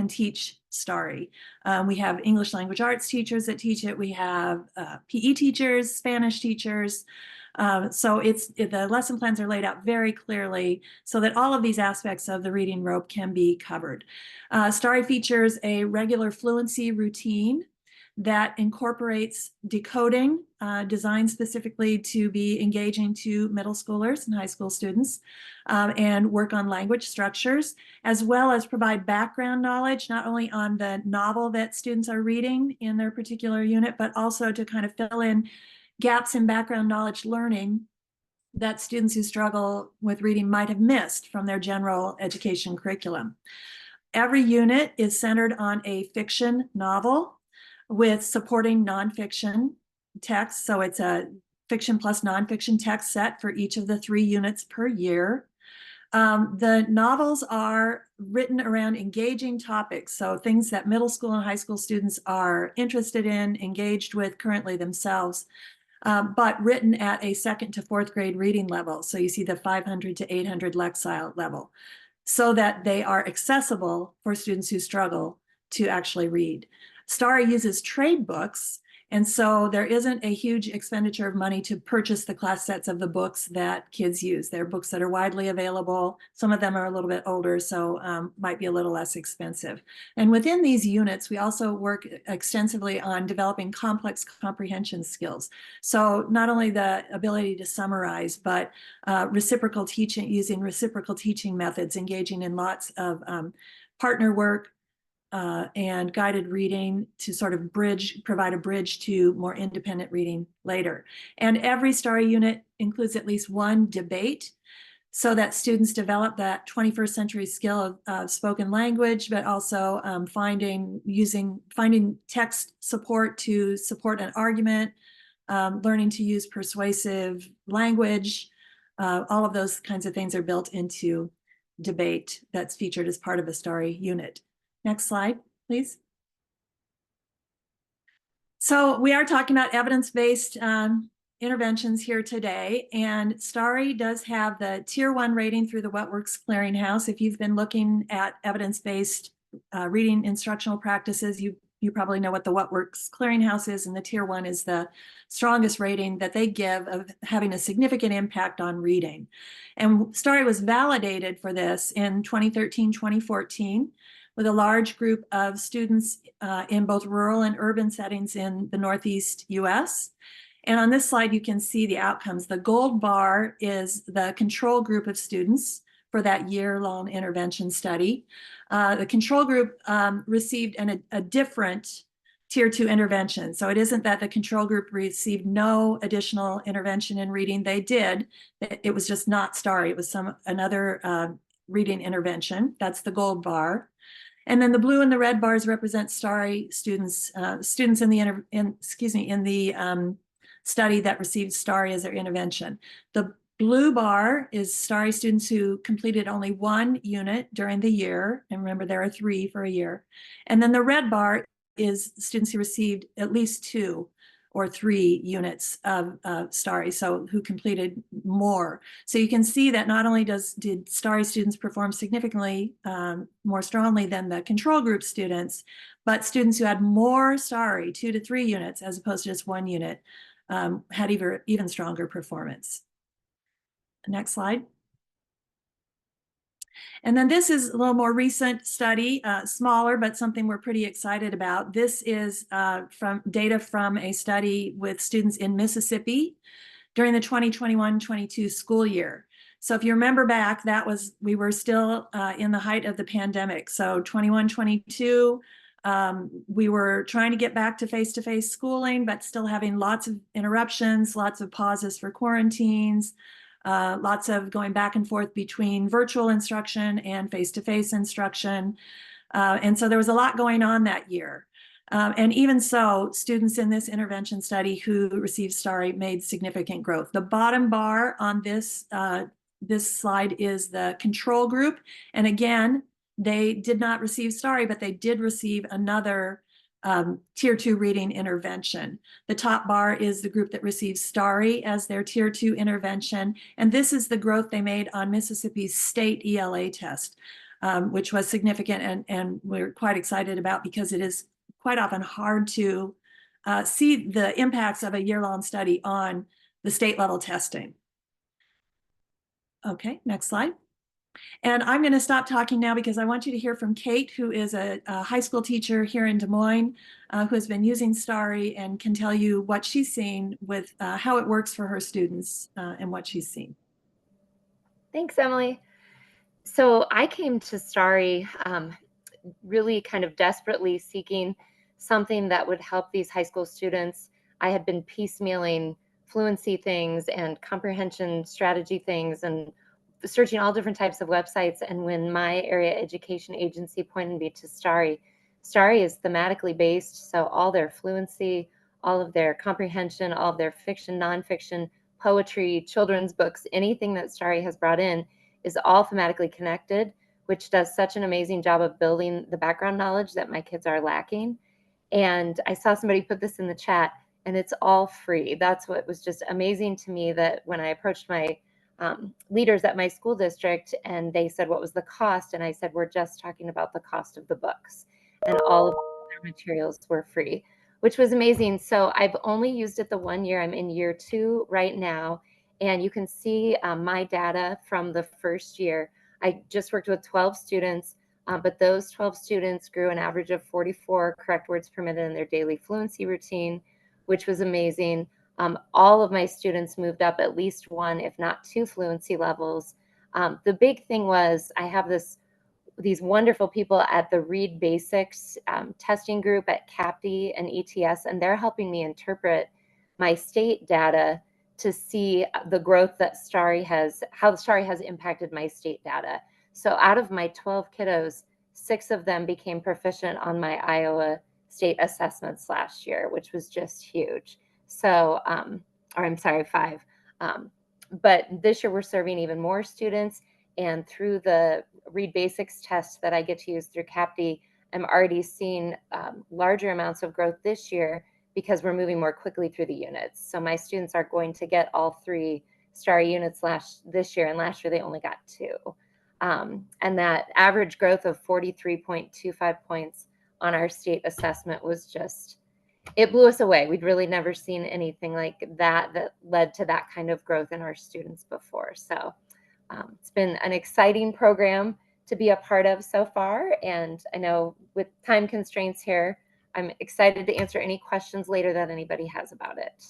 teach Starry. We have English language arts teachers that teach it. We have PE teachers, Spanish teachers. So the lesson plans are laid out very clearly so that all of these aspects of the reading rope can be covered. Starry features a regular fluency routine that incorporates decoding, designed specifically to be engaging to middle schoolers and high school students, and work on language structures, as well as provide background knowledge, not only on the novel that students are reading in their particular unit, but also to kind of fill in gaps in background knowledge learning that students who struggle with reading might have missed from their general education curriculum. Every unit is centered on a fiction novel with supporting nonfiction text. So it's a fiction plus nonfiction text set for each of the 3 units per year. The novels are written around engaging topics, so things that middle school and high school students are interested in, engaged with currently themselves. But written at a 2nd to 4th grade reading level. So you see the 500 to 800 Lexile level, so that they are accessible for students who struggle to actually read. Starry uses trade books, and so there isn't a huge expenditure of money to purchase the class sets of the books that kids use. They're books that are widely available. Some of them are a little bit older, so might be a little less expensive. And within these units, we also work extensively on developing complex comprehension skills. So not only the ability to summarize, but reciprocal teaching, using reciprocal teaching methods, engaging in lots of partner work, and guided reading to sort of provide a bridge to more independent reading later. And every Starry unit includes at least one debate so that students develop that 21st century skill of spoken language, but also finding text support to support an argument, learning to use persuasive language. All of those kinds of things are built into debate that's featured as part of a Starry unit. Next slide, please. So we are talking about evidence-based interventions here today, and Starry does have the Tier 1 rating through the WhatWorks Clearinghouse. If you've been looking at evidence-based reading instructional practices, you probably know what the WhatWorks Clearinghouse is, and the Tier 1 is the strongest rating that they give of having a significant impact on reading. And Starry was validated for this in 2013, 2014. With a large group of students in both rural and urban settings in the Northeast US. And on this slide, you can see the outcomes. The gold bar is the control group of students for that year-long intervention study. The control group received a different Tier 2 intervention. So it isn't that the control group received no additional intervention in reading. They did. It was just not Starry. It was another reading intervention. That's the gold bar. And then the blue and the red bars represent STARI students, students in the study that received STARI as their intervention. The blue bar is STARI students who completed only 1 unit during the year. And remember, there are 3 for a year. And then the red bar is students who received at least 2 or 3 units of STARI, so who completed more. So you can see that not only did STARI students perform significantly more strongly than the control group students, but students who had more STARI, 2 to 3 units, as opposed to just 1 unit, had even stronger performance. Next slide. And then this is a little more recent study, smaller, but something we're pretty excited about. This is from data from a study with students in Mississippi during the 2021-22 school year. So if you remember back, we were still in the height of the pandemic. So 21-22, we were trying to get back to face-to-face schooling, but still having lots of interruptions, lots of pauses for quarantines, lots of going back and forth between virtual instruction and face-to-face instruction. And so there was a lot going on that year. And even so, students in this intervention study who received STARI made significant growth. The bottom bar on this slide is the control group. And again, they did not receive STARI, but they did receive another Tier 2 reading intervention. The top bar is the group that receives STARI as their Tier 2 intervention. And this is the growth they made on Mississippi's state ELA test, which was significant and we're quite excited about because it is quite often hard to see the impacts of a year-long study on the state level testing. Okay, next slide. And I'm going to stop talking now because I want you to hear from Kate, who is a high school teacher here in Des Moines, who has been using STARI and can tell you what she's seen with how it works for her students and what she's seen. Thanks, Emily. So I came to STARI really kind of desperately seeking something that would help these high school students. I had been piecemealing fluency things and comprehension strategy things and searching all different types of websites. And when my area education agency pointed me to STARI, STARI is thematically based. So all their fluency, all of their comprehension, all of their fiction, nonfiction, poetry, children's books, anything that STARI has brought in is all thematically connected, which does such an amazing job of building the background knowledge that my kids are lacking. And I saw somebody put this in the chat, and it's all free. That's what was just amazing to me, that when I approached my leaders at my school district and they said, what was the cost? And I said, we're just talking about the cost of the books, and all of their materials were free, which was amazing. So I've only used it the 1 year. I'm in year 2 right now. And you can see my data from the first year. I just worked with 12 students, but those 12 students grew an average of 44 correct words per minute in their daily fluency routine, which was amazing. All of my students moved up at least 1, if not 2 fluency levels. The big thing was I have these wonderful people at the Read Basics testing group at CAPTI and ETS, and they're helping me interpret my state data to see the growth that STARI has, how STARI has impacted my state data. So out of my 12 kiddos, 6 of them became proficient on my Iowa state assessments last year, which was just huge. So, or I'm sorry, 5. But this year we're serving even more students, and through the Read Basics test that I get to use through CAPTI, I'm already seeing larger amounts of growth this year because we're moving more quickly through the units. So my students are going to get all 3 STARI units this year, and last year they only got 2. And that average growth of 43.25 points on our state assessment was just, it blew us away. We'd really never seen anything like that led to that kind of growth in our students before. So it's been an exciting program to be a part of so far. And I know with time constraints here, I'm excited to answer any questions later that anybody has about it.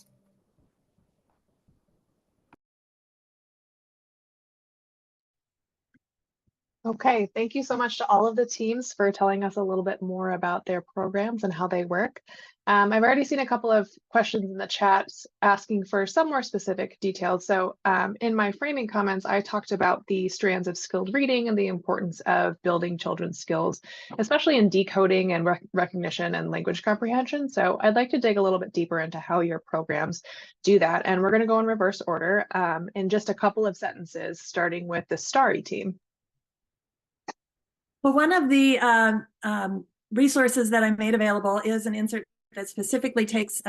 Okay, thank you so much to all of the teams for telling us a little bit more about their programs and how they work. I've already seen a couple of questions in the chat asking for some more specific details. So in my framing comments, I talked about the strands of skilled reading and the importance of building children's skills, especially in decoding and recognition and language comprehension. So I'd like to dig a little bit deeper into how your programs do that. And we're going to go in reverse order in just a couple of sentences, starting with the STARI team. Well, one of the resources that I made available is an insert that specifically takes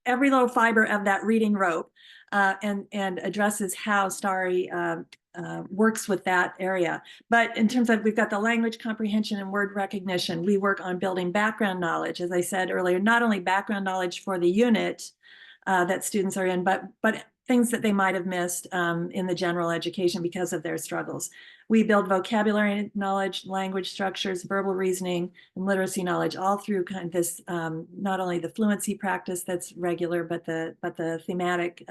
every little fiber of that reading rope and addresses how STARI works with that area. But in terms of, we've got the language comprehension and word recognition. We work on building background knowledge, as I said earlier, not only background knowledge for the unit that students are in, but things that they might have missed in the general education because of their struggles. We build vocabulary knowledge, language structures, verbal reasoning, and literacy knowledge, all through kind of this, not only the fluency practice that's regular, but the thematic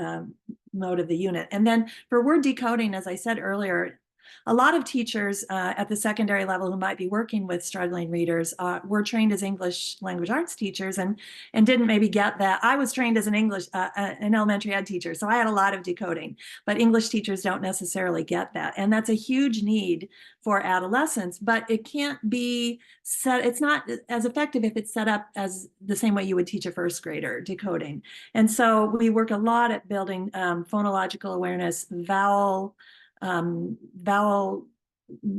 mode of the unit. And then for word decoding, as I said earlier, a lot of teachers at the secondary level who might be working with struggling readers were trained as English language arts teachers and didn't maybe get that. I was trained as an elementary ed teacher, so I had a lot of decoding, but English teachers don't necessarily get that. And that's a huge need for adolescents, but it can't be set, it's not as effective if it's set up as the same way you would teach a first grader decoding. And so we work a lot at building phonological awareness, vowel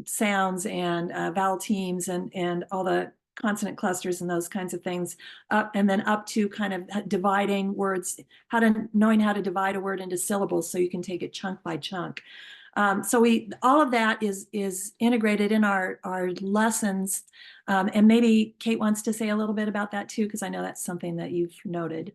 sounds and vowel teams and all the consonant clusters and those kinds of things, and then up to kind of dividing words, knowing how to divide a word into syllables so you can take it chunk by chunk. So all of that is integrated in our lessons, and maybe Kate wants to say a little bit about that too, because I know that's something that you've noted.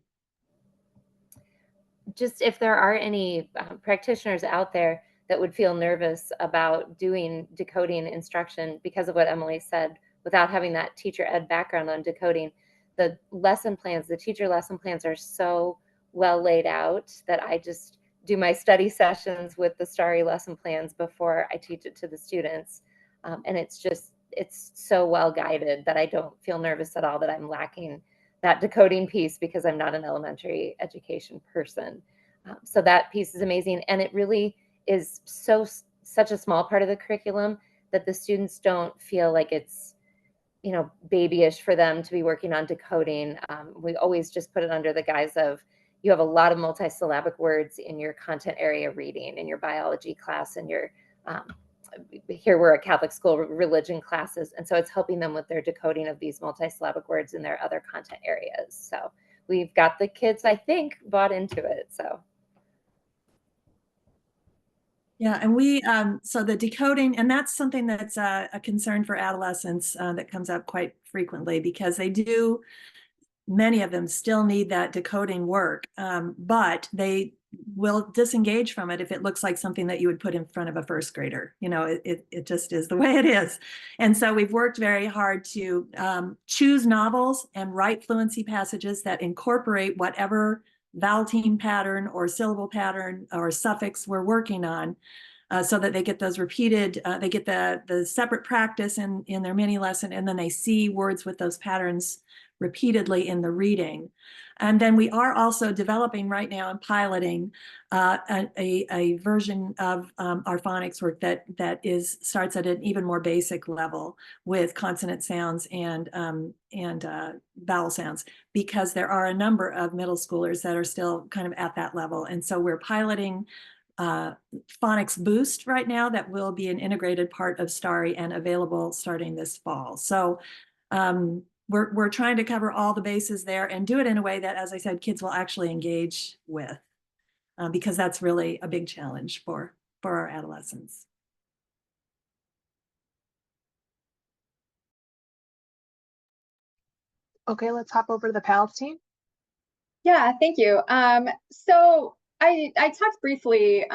Just if there are any practitioners out there that would feel nervous about doing decoding instruction because of what Emily said, without having that teacher ed background on decoding, the lesson plans, the teacher lesson plans are so well laid out that I just do my study sessions with the STARI lesson plans before I teach it to the students. And it's so well guided that I don't feel nervous at all that I'm lacking that decoding piece because I'm not an elementary education person. So that piece is amazing. And it really is such a small part of the curriculum that the students don't feel like it's, babyish for them to be working on decoding. We always just put it under the guise of, you have a lot of multisyllabic words in your content area reading, in your biology class, and your, here we're a Catholic school, religion classes. And so it's helping them with their decoding of these multisyllabic words in their other content areas. So we've got the kids, I think, bought into it. So. Yeah, and so the decoding, and that's something that's a concern for adolescents that comes up quite frequently because many of them still need that decoding work, but they will disengage from it if it looks like something that you would put in front of a first grader. It just is the way it is. And so we've worked very hard to choose novels and write fluency passages that incorporate whatever vowel team pattern or syllable pattern or suffix we're working on, so that they get those repeated, they get the separate practice in their mini lesson, and then they see words with those patterns repeatedly in the reading. And then we are also developing right now and piloting a version of our phonics work that starts at an even more basic level with consonant sounds and vowel sounds, because there are a number of middle schoolers that are still kind of at that level. And so we're piloting Phonics Boost right now that will be an integrated part of STARI and available starting this fall. So we're trying to cover all the bases there and do it in a way that, as I said, kids will actually engage with, because that's really a big challenge for our adolescents. Okay, let's hop over to the PALS team. Yeah, thank you. So I talked briefly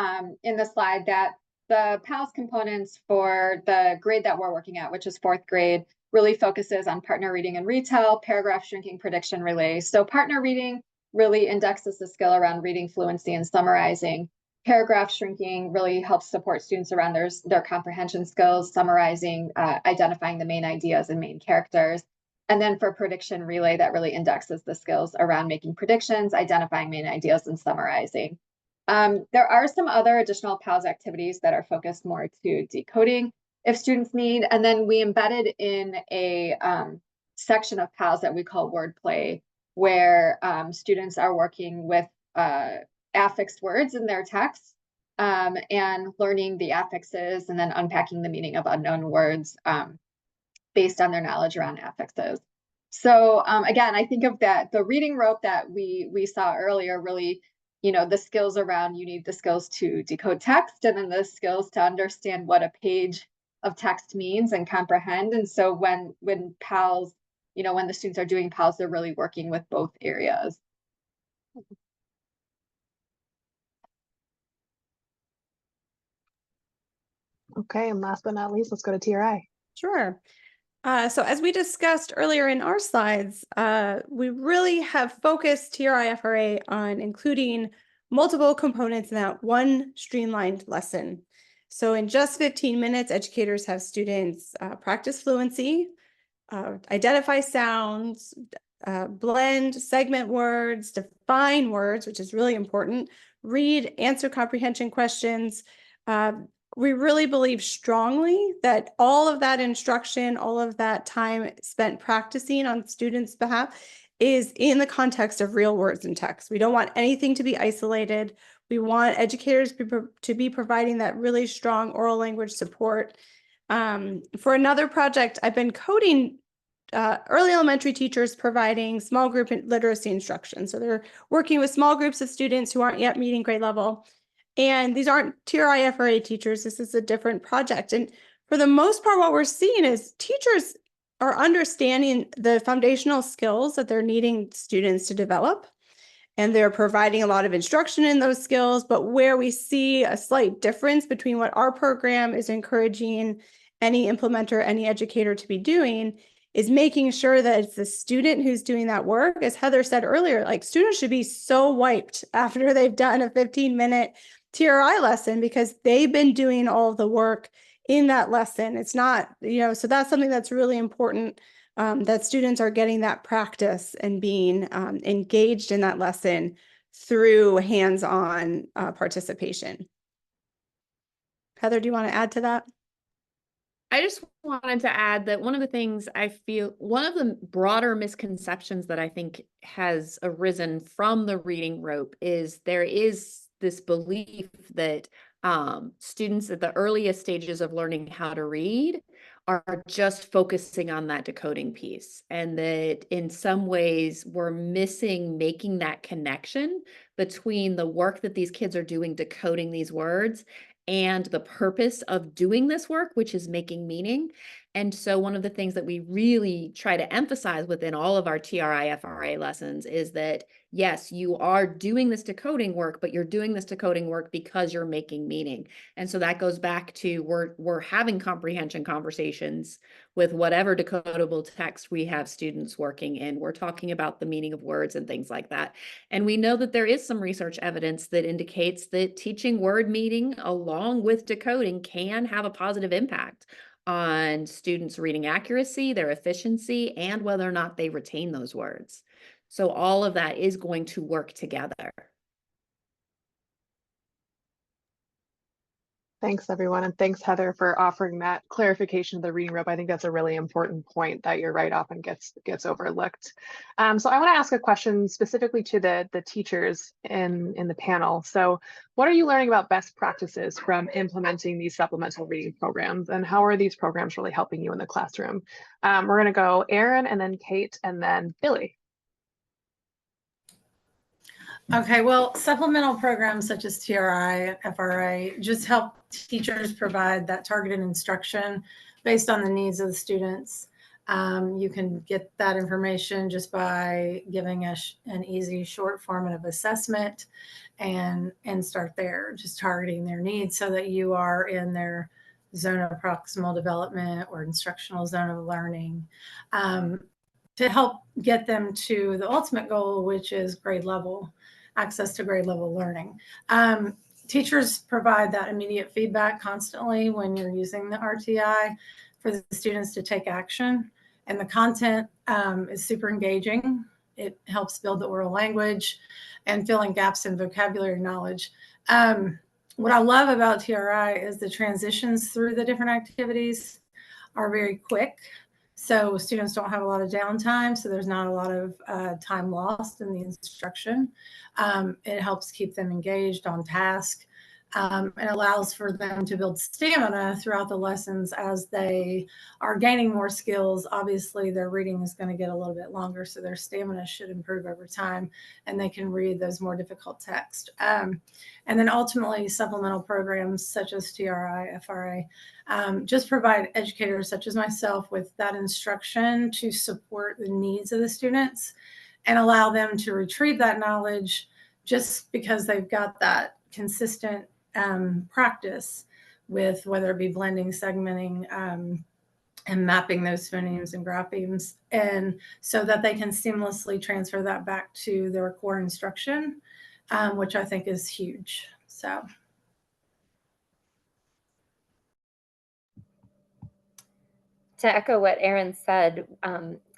in the slide that the PALS components for the grade that we're working at, which is 4th grade, really focuses on partner reading and retell, paragraph shrinking, prediction relay. So partner reading really indexes the skill around reading fluency and summarizing. Paragraph shrinking really helps support students around their comprehension skills, summarizing, identifying the main ideas and main characters. And then for prediction relay, that really indexes the skills around making predictions, identifying main ideas, and summarizing. There are some other additional PALS activities that are focused more to decoding if students need. And then we embedded in a section of PALS that we call wordplay, where students are working with affixed words in their text and learning the affixes and then unpacking the meaning of unknown words based on their knowledge around affixes. So again, I think of that, the reading rope that we saw earlier, really, you know, the skills around, you need the skills to decode text and then the skills to understand what a page of text means and comprehend. And so when PALS, you know, when the students are doing PALS, they're really working with both areas. Okay, and last but not least, let's go to TRI. Sure. So as we discussed earlier in our slides, we really have focused TRI-FRA on including multiple components in that one streamlined lesson. So in just 15 minutes, educators have students practice fluency, identify sounds, blend, segment words, define words, which is really important, read, answer comprehension questions. We really believe strongly that all of that instruction, all of that time spent practicing on students' behalf is in the context of real words and text. We don't want anything to be isolated. We want educators to be providing that really strong oral language support. For another project, I've been coding early elementary teachers providing small group literacy instruction. So they're working with small groups of students who aren't yet meeting grade level. And these aren't TRI-FRA teachers. This is a different project. And for the most part, what we're seeing is teachers are understanding the foundational skills that they're needing students to develop. And they're providing a lot of instruction in those skills. But where we see a slight difference between what our program is encouraging any implementer, any educator to be doing is making sure that it's the student who's doing that work. As Heather said earlier, like students should be so wiped after they've done a 15-minute TRI lesson because they've been doing all the work in that lesson. It's not, you know, so that's something that's really important, that students are getting that practice and being engaged in that lesson through hands-on participation. Heather, do you want to add to that? I just wanted to add that one of the things I feel, one of the broader misconceptions that I think has arisen from the reading rope is there is this belief that students at the earliest stages of learning how to read are just focusing on that decoding piece, and that in some ways we're missing making that connection between the work that these kids are doing decoding these words and the purpose of doing this work, which is making meaning. And so one of the things that we really try to emphasize within all of our TRI-FRA lessons is that, yes, you are doing this decoding work, but you're doing this decoding work because you're making meaning. And so that goes back to we're having comprehension conversations with whatever decodable text we have students working in. We're talking about the meaning of words and things like that. And we know that there is some research evidence that indicates that teaching word meaning along with decoding can have a positive impact on students' reading accuracy, their efficiency, and whether or not they retain those words. So all of that is going to work together. Thanks, everyone. And thanks, Heather, for offering that clarification of the reading rope. I think that's a really important point that you're right often gets overlooked. So I want to ask a question specifically to the teachers in the panel. So what are you learning about best practices from implementing these supplemental reading programs, and how are these programs really helping you in the classroom? We're going to go Erin, and then Kate, and then Billy. Okay, well, supplemental programs such as TRI, FRA just help teachers provide that targeted instruction based on the needs of the students. You can get that information just by giving an easy short formative assessment and start there, just targeting their needs so that you are in their zone of proximal development or instructional zone of learning, to help get them to the ultimate goal, which is grade level access to grade level learning. teachers provide that immediate feedback constantly when you're using the RTI for the students to take action. And the content is super engaging. It helps build the oral language and fill in gaps in vocabulary knowledge. What I love about TRI is the transitions through the different activities are very quick. So students don't have a lot of downtime. So there's not a lot of time lost in the instruction. It helps keep them engaged on task. And allows for them to build stamina throughout the lessons as they are gaining more skills. Obviously, their reading is going to get a little bit longer, so their stamina should improve over time, and they can read those more difficult texts. And then ultimately, supplemental programs such as TRI, FRA, just provide educators such as myself with that instruction to support the needs of the students and allow them to retrieve that knowledge just because they've got that consistent practice with whether it be blending, segmenting, and mapping those phonemes and graphemes, and so that they can seamlessly transfer that back to their core instruction, which I think is huge. So. To echo what Erin said,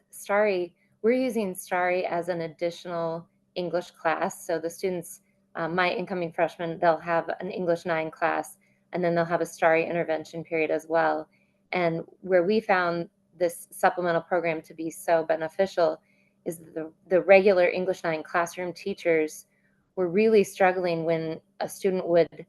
Starry, we're using Starry as an additional English class. So the students, my incoming freshmen, they'll have an English 9 class, and then they'll have a Starry intervention period as well. And where we found this supplemental program to be so beneficial is the regular English 9 classroom teachers were really struggling when a student would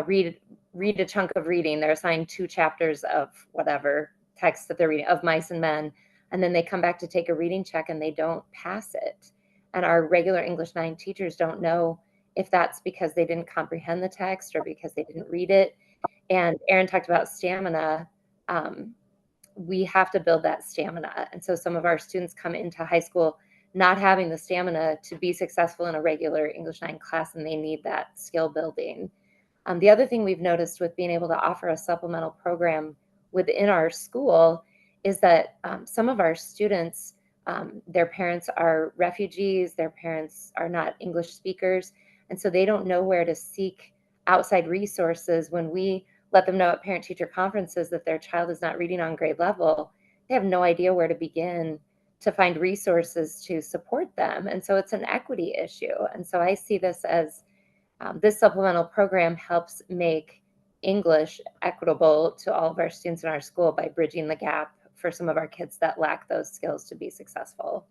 read a chunk of reading. They're assigned 2 chapters of whatever text that they're reading, of Mice and Men, and then they come back to take a reading check and they don't pass it. And our regular English 9 teachers don't know if that's because they didn't comprehend the text or because they didn't read it. And Erin talked about stamina. We have to build that stamina. And so some of our students come into high school not having the stamina to be successful in a regular English 9 class, and they need that skill building. The other thing we've noticed with being able to offer a supplemental program within our school is that some of our students, their parents are refugees, their parents are not English speakers, and so they don't know where to seek outside resources. When we let them know at parent-teacher conferences that their child is not reading on grade level, they have no idea where to begin to find resources to support them. And so it's an equity issue. And so I see this as this supplemental program helps make English equitable to all of our students in our school by bridging the gap for some of our kids that lack those skills to be successful.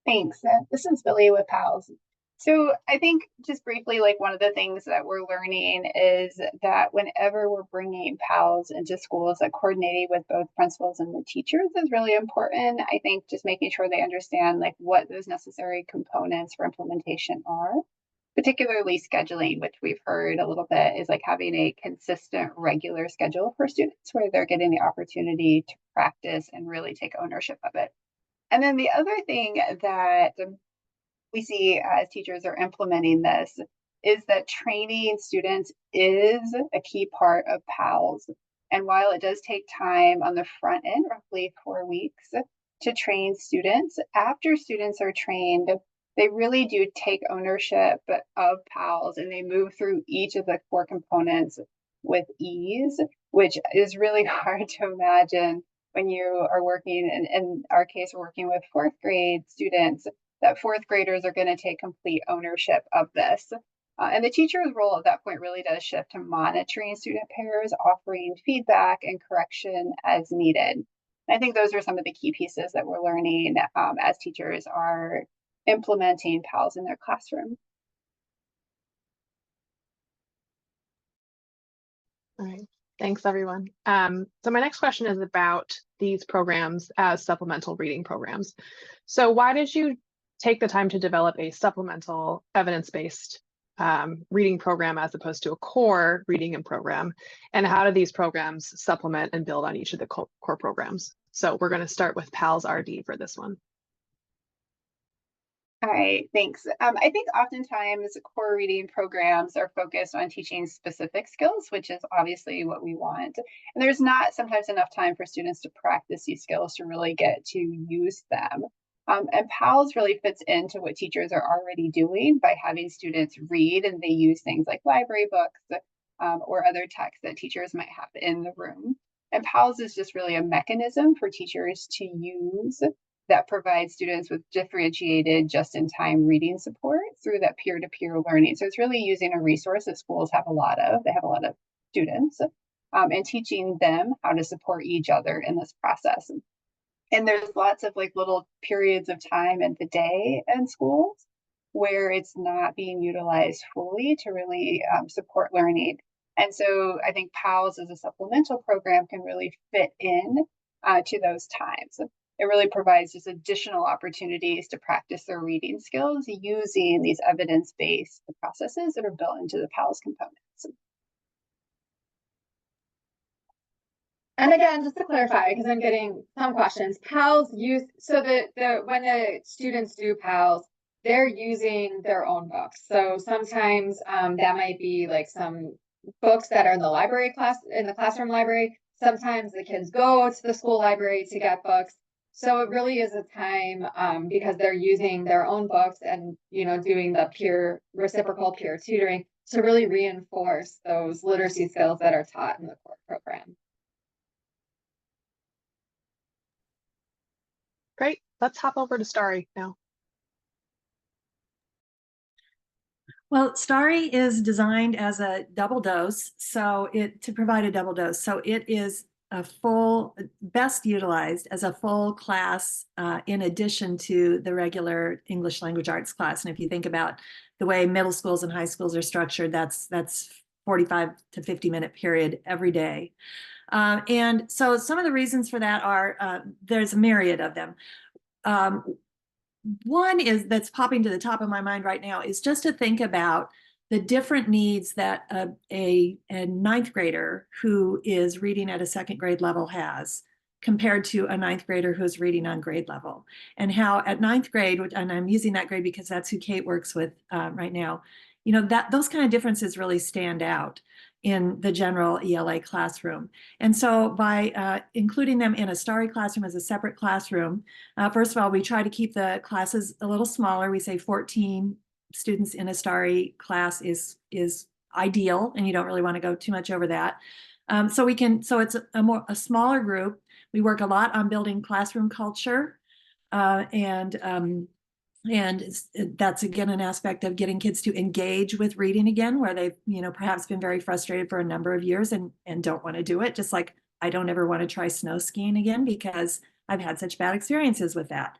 Thanks. This is Billy with PALS. So I think just briefly, like one of the things that we're learning is that whenever we're bringing PALS into schools, that coordinating with both principals and the teachers is really important. I think just making sure they understand like what those necessary components for implementation are, particularly scheduling, which we've heard a little bit is like having a consistent, regular schedule for students where they're getting the opportunity to practice and really take ownership of it. And then the other thing that we see as teachers are implementing this is that training students is a key part of PALS. And while it does take time on the front end, roughly 4 weeks, to train students, after students are trained, they really do take ownership of PALS and they move through each of the core components with ease, which is really hard to imagine when you are working, in our case, we're working with 4th grade students, that 4th graders are going to take complete ownership of this. And the teacher's role at that point really does shift to monitoring student pairs, offering feedback and correction as needed. I think those are some of the key pieces that we're learning as teachers are implementing PALS in their classroom. All right. Thanks, everyone. So my next question is about these programs as supplemental reading programs. So why did you take the time to develop a supplemental evidence-based reading program as opposed to a core reading and program? And how do these programs supplement and build on each of the core programs? So we're going to start with PALS RD for this one. All right, thanks. I think oftentimes core reading programs are focused on teaching specific skills, which is obviously what we want. And there's not sometimes enough time for students to practice these skills to really get to use them. And PALS really fits into what teachers are already doing by having students read, and they use things like library books or other texts that teachers might have in the room. And PALS is just really a mechanism for teachers to use that provides students with differentiated just-in-time reading support through that peer-to-peer learning. So it's really using a resource that schools have a lot of. They have a lot of students and teaching them how to support each other in this process. And there's lots of like little periods of time in the day in schools where it's not being utilized fully to really support learning. And so I think PALS as a supplemental program can really fit in to those times. It really provides just additional opportunities to practice their reading skills using these evidence-based processes that are built into the PALS components. And again, just to clarify, because I'm getting some questions, PALS use, so when the students do PALS, they're using their own books. So sometimes that might be like some books that are in the library class, in the classroom library. Sometimes the kids go to the school library to get books. So it really is a time because they're using their own books and, you know, doing the reciprocal peer tutoring to really reinforce those literacy skills that are taught in the core program. Great. Let's hop over to Starry now. Well, Starry is designed as a double dose, to provide a double dose. So it is best utilized as a full class in addition to the regular English language arts class. And if you think about the way middle schools and high schools are structured, that's 45 to 50-minute period every day. And so some of the reasons for that are, there's a myriad of them. One is that's popping to the top of my mind right now is just to think about the different needs that a ninth grader who is reading at a second grade level has compared to a ninth grader who's reading on grade level. And how at ninth grade, and I'm using that grade because that's who Kate works with right now, you know, those kind of differences really stand out in the general ELA classroom. And so by including them in a Starry classroom as a separate classroom, first of all, we try to keep the classes a little smaller. We say 14 students in a Starry class is ideal, and you don't really want to go too much over that. So it's a smaller group. We work a lot on building classroom culture, and that's again an aspect of getting kids to engage with reading again, where they've, you know, perhaps been very frustrated for a number of years and don't want to do it. Just like I don't ever want to try snow skiing again because I've had such bad experiences with that.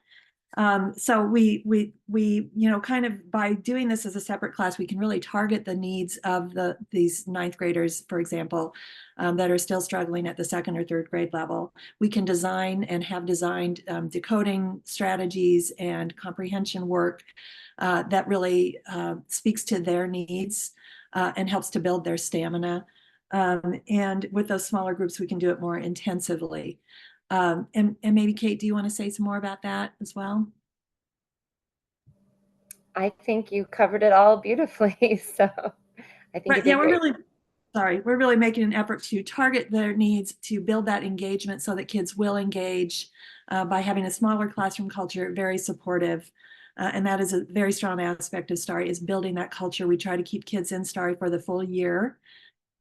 So we you know, kind of by doing this as a separate class, we can really target the needs of these ninth graders, for example, that are still struggling at the second or third grade level. We can design and have designed decoding strategies and comprehension work that really speaks to their needs and helps to build their stamina. And with those smaller groups, we can do it more intensively. And maybe Kate, do you want to say some more about that as well? I think you covered it all beautifully. So I think Yeah, we're really making an effort to target their needs, to build that engagement so that kids will engage by having a smaller classroom culture, very supportive. And that is a very strong aspect of Starry, is building that culture. We try to keep kids in Starry for the full year,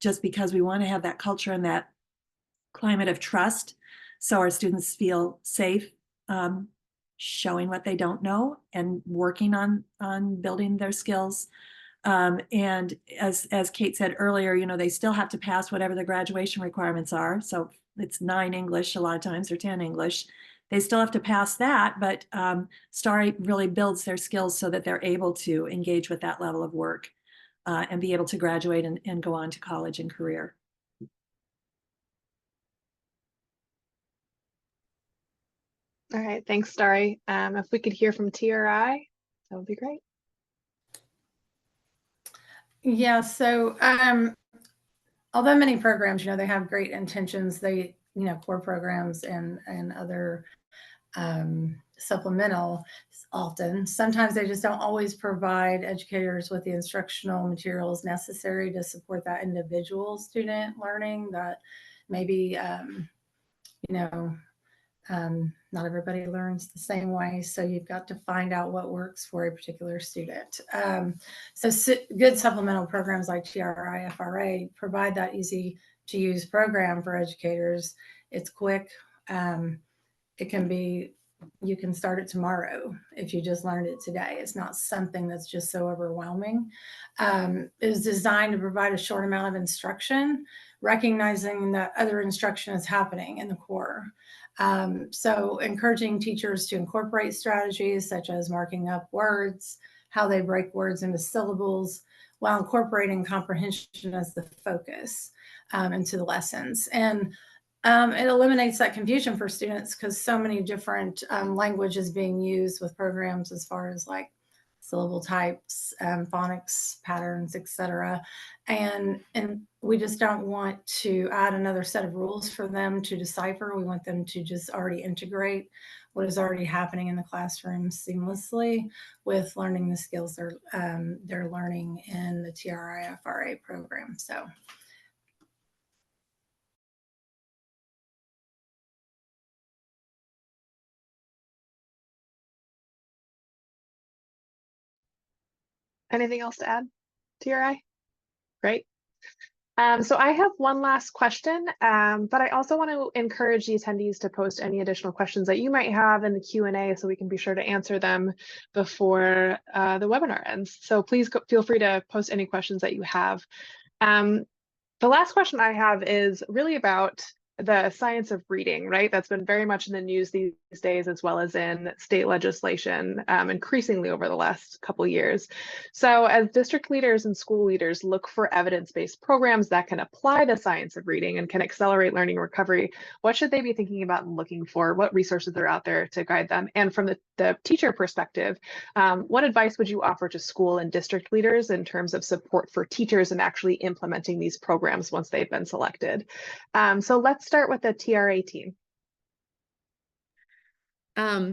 just because we want to have that culture and that climate of trust, so our students feel safe showing what they don't know and working on building their skills. And as Kate said earlier, you know, they still have to pass whatever the graduation requirements are. So it's 9 English a lot of times, or 10 English. They still have to pass that, but Starry really builds their skills so that they're able to engage with that level of work and be able to graduate and go on to college and career. All right, thanks, Starry. If we could hear from TRI, that would be great. Yeah, so although many programs, you know, they have great intentions, they, you know, core programs and other supplemental often, sometimes they just don't always provide educators with the instructional materials necessary to support that individual student learning that maybe, you know, Not everybody learns the same way, so you've got to find out what works for a particular student. Good supplemental programs like TRI, FRA provide that easy to use program for educators. It's quick. It can be, you can start it tomorrow if you just learned it today. It's not something that's just so overwhelming. It was designed to provide a short amount of instruction, recognizing that other instruction is happening in the core. So encouraging teachers to incorporate strategies such as marking up words, how they break words into syllables, while incorporating comprehension as the focus into the lessons. And it eliminates that confusion for students because so many different language is being used with programs as far as like syllable types, phonics patterns, etc. And we just don't want to add another set of rules for them to decipher. We want them to just already integrate what is already happening in the classroom seamlessly with learning the skills they're learning in the TRI-FRA program. So. Anything else to add, TRI? Great. So I have one last question, but I also want to encourage the attendees to post any additional questions that you might have in the Q&A so we can be sure to answer them before the webinar ends. So please feel free to post any questions that you have. The last question I have is really about the science of reading, right? That's been very much in the news these days, as well as in state legislation, increasingly over the last couple of years. So as district leaders and school leaders look for evidence-based programs that can apply the science of reading and can accelerate learning recovery, what should they be thinking about and looking for? What resources are out there to guide them? And from the teacher perspective, what advice would you offer to school and district leaders in terms of support for teachers and actually implementing these programs once they've been selected? So let's start with the TRA team.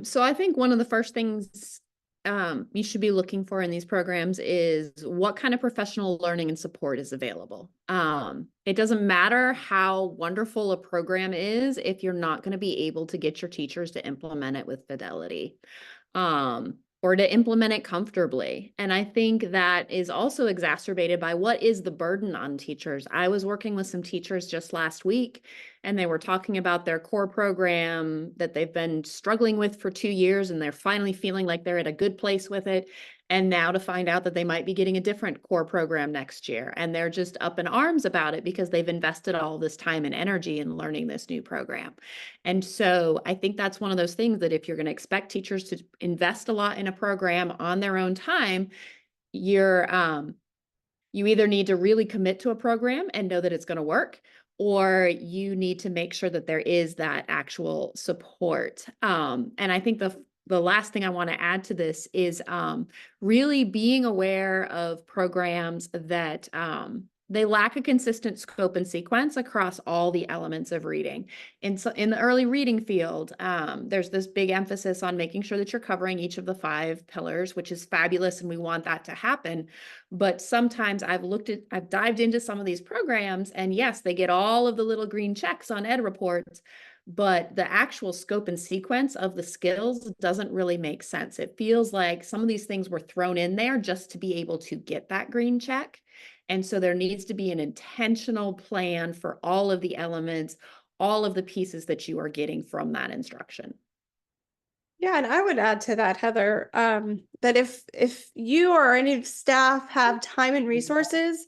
So I think one of the first things you should be looking for in these programs is what kind of professional learning and support is available. It doesn't matter how wonderful a program is if you're not going to be able to get your teachers to implement it with fidelity. Or to implement it comfortably. And I think that is also exacerbated by what is the burden on teachers. I was working with some teachers just last week, and they were talking about their core program that they've been struggling with for 2 years, and they're finally feeling like they're at a good place with it. And now to find out that they might be getting a different core program next year. And they're just up in arms about it because they've invested all this time and energy in learning this new program. And so I think that's one of those things that if you're going to expect teachers to invest a lot in a program on their own time, you either need to really commit to a program and know that it's going to work, or you need to make sure that there is that actual support. And I think the last thing I want to add to this is really being aware of programs that they lack a consistent scope and sequence across all the elements of reading. And so in the early reading field, there's this big emphasis on making sure that you're covering each of the 5 pillars, which is fabulous, and we want that to happen. But sometimes I've dived into some of these programs, and yes, they get all of the little green checks on ed reports, but the actual scope and sequence of the skills doesn't really make sense. It feels like some of these things were thrown in there just to be able to get that green check. And so there needs to be an intentional plan for all of the elements, all of the pieces that you are getting from that instruction. Yeah, and I would add to that, Heather, that if you or any staff have time and resources,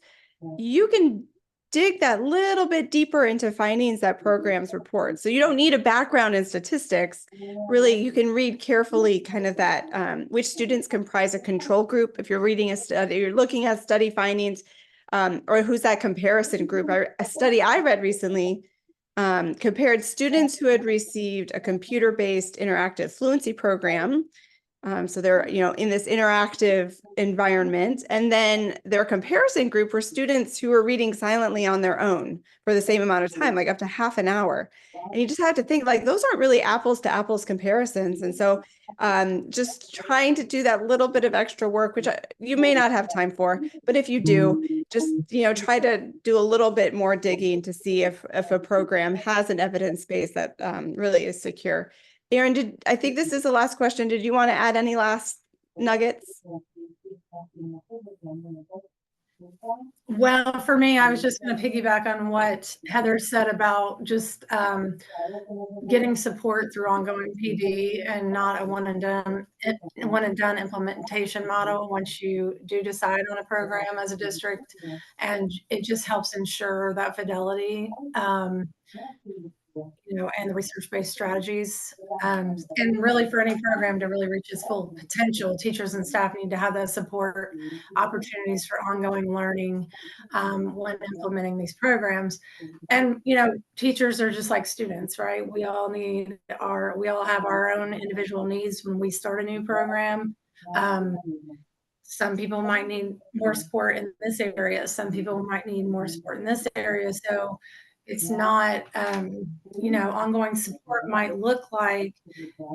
you can dig that little bit deeper into findings that programs report. So you don't need a background in statistics. Really, you can read carefully kind of that, which students comprise a control group. If you're reading a study, you're looking at study findings, or who's that comparison group. A study I read recently compared students who had received a computer-based interactive fluency program So they're, in this interactive environment. And then their comparison group were students who were reading silently on their own for the same amount of time, like up to half an hour. And you just have to think like those aren't really apples to apples comparisons. And so just trying to do that little bit of extra work, which you may not have time for, but if you do, just, try to do a little bit more digging to see if a program has an evidence base that really is secure. Erin, I think this is the last question. Did you want to add any last nuggets? Well, for me, I was just going to piggyback on what Heather said about just getting support through ongoing PD and not a one and done implementation model once you do decide on a program as a district, and it just helps ensure that fidelity. And the research-based strategies. And really for any program to really reach its full potential, teachers and staff need to have those support opportunities for ongoing learning when implementing these programs. And, teachers are just like students, right? We all have our own individual needs when we start a new program. Some people might need more support in this area. Some people might need more support in this area. So it's not, ongoing support might look like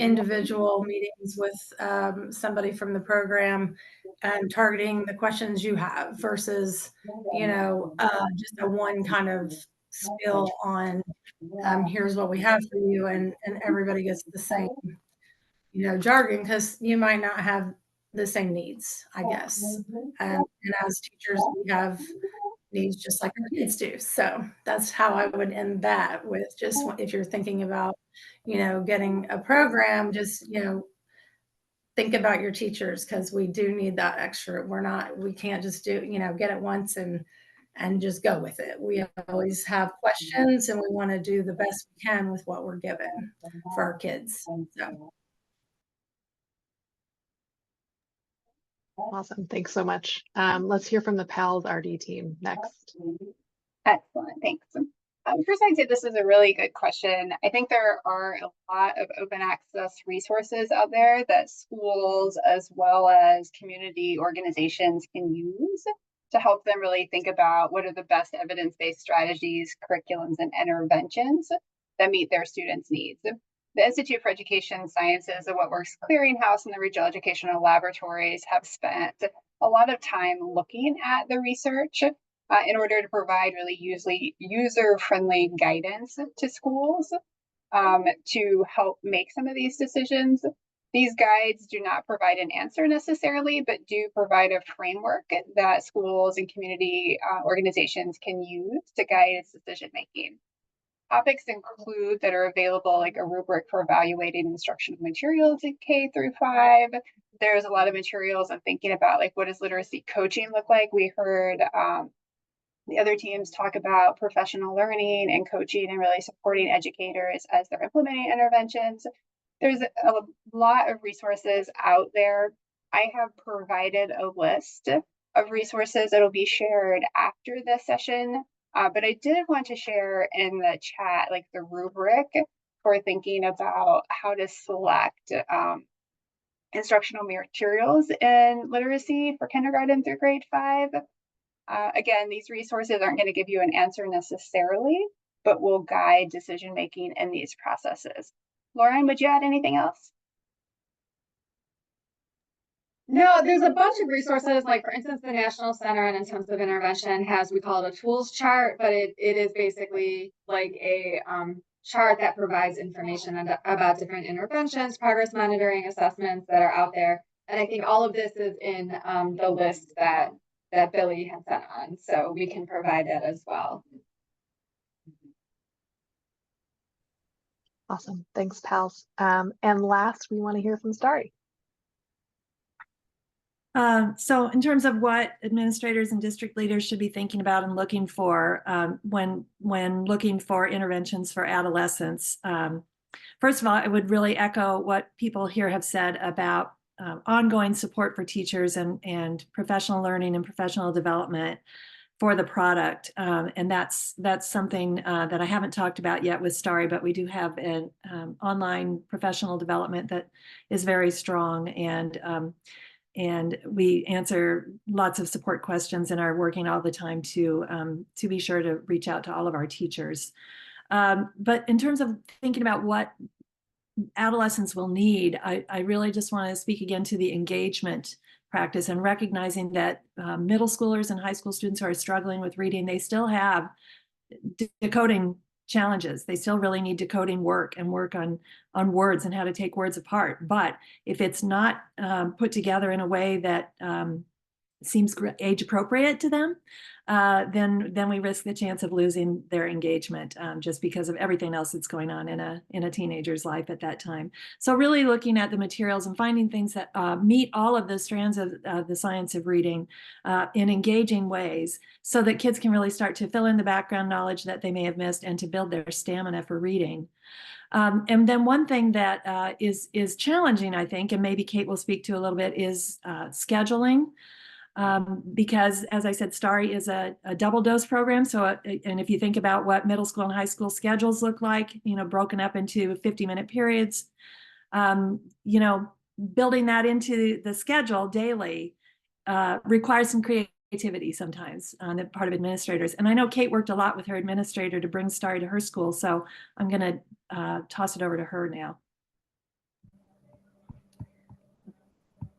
individual meetings with somebody from the program and targeting the questions you have versus, just a one kind of spill on here's what we have for you, and everybody gets the same, jargon, because you might not have the same needs, I guess. And as teachers, we have needs just like our kids do. So that's how I would end that, with just if you're thinking about, getting a program, just, think about your teachers, because we do need that extra. We can't just do, get it once and just go with it. We always have questions, and we want to do the best we can with what we're given for our kids. So. Awesome. Thanks so much. Let's hear from the PALS RD team next. Excellent. Thanks. First, I'd say this is a really good question. I think there are a lot of open access resources out there that schools as well as community organizations can use to help them really think about what are the best evidence-based strategies, curriculums, and interventions that meet their students' needs. The Institute for Education Sciences, the What Works Clearinghouse, and the Regional Educational Laboratories have spent a lot of time looking at the research in order to provide really user-friendly guidance to schools to help make some of these decisions. These guides do not provide an answer necessarily, but do provide a framework that schools and community organizations can use to guide its decision-making. Topics include that are available, like a rubric for evaluating instructional materials in K through 5. There's a lot of materials I'm thinking about, like what does literacy coaching look like? We heard the other teams talk about professional learning and coaching and really supporting educators as they're implementing interventions. There's a lot of resources out there. I have provided a list of resources that will be shared after this session. But I did want to share in the chat, like the rubric for thinking about how to select instructional materials in literacy for kindergarten through grade 5. Again, these resources aren't going to give you an answer necessarily, but will guide decision-making in these processes. Lauren, would you add anything else? No, there's a bunch of resources, like for instance, the National Center on Intensive Intervention has, we call it a tools chart, but it is basically like a chart that provides information about different interventions, progress monitoring, assessments that are out there. And I think all of this is in the list that Billy had sent on, so we can provide that as well. Awesome. Thanks, PALS. And last, we want to hear from Starry. So in terms of what administrators and district leaders should be thinking about and looking for when looking for interventions for adolescents, first of all, I would really echo what people here have said about ongoing support for teachers and professional learning and professional development. for the product. And that's something that I haven't talked about yet with Starry, but we do have an online professional development that is very strong, and we answer lots of support questions and are working all the time to be sure to reach out to all of our teachers. But in terms of thinking about what adolescents will need, I really just want to speak again to the engagement practice and recognizing that middle schoolers and high school students who are struggling with reading, they still have decoding challenges. They still really need decoding work and work on words and how to take words apart. But if it's not put together in a way that seems age appropriate to them, then we risk the chance of losing their engagement just because of everything else that's going on in a teenager's life at that time. So really looking at the materials and finding things that meet all of the strands of the science of reading in engaging ways, so that kids can really start to fill in the background knowledge that they may have missed and to build their stamina for reading. And then one thing that is challenging, I think, and maybe Kate will speak to a little bit, is scheduling. Because, as I said, Starry is a double dose program. So, and if you think about what middle school and high school schedules look like, broken up into 50-minute periods, building that into the schedule daily requires some creativity sometimes on the part of administrators. And I know Kate worked a lot with her administrator to bring Starry to her school. So I'm going to toss it over to her now.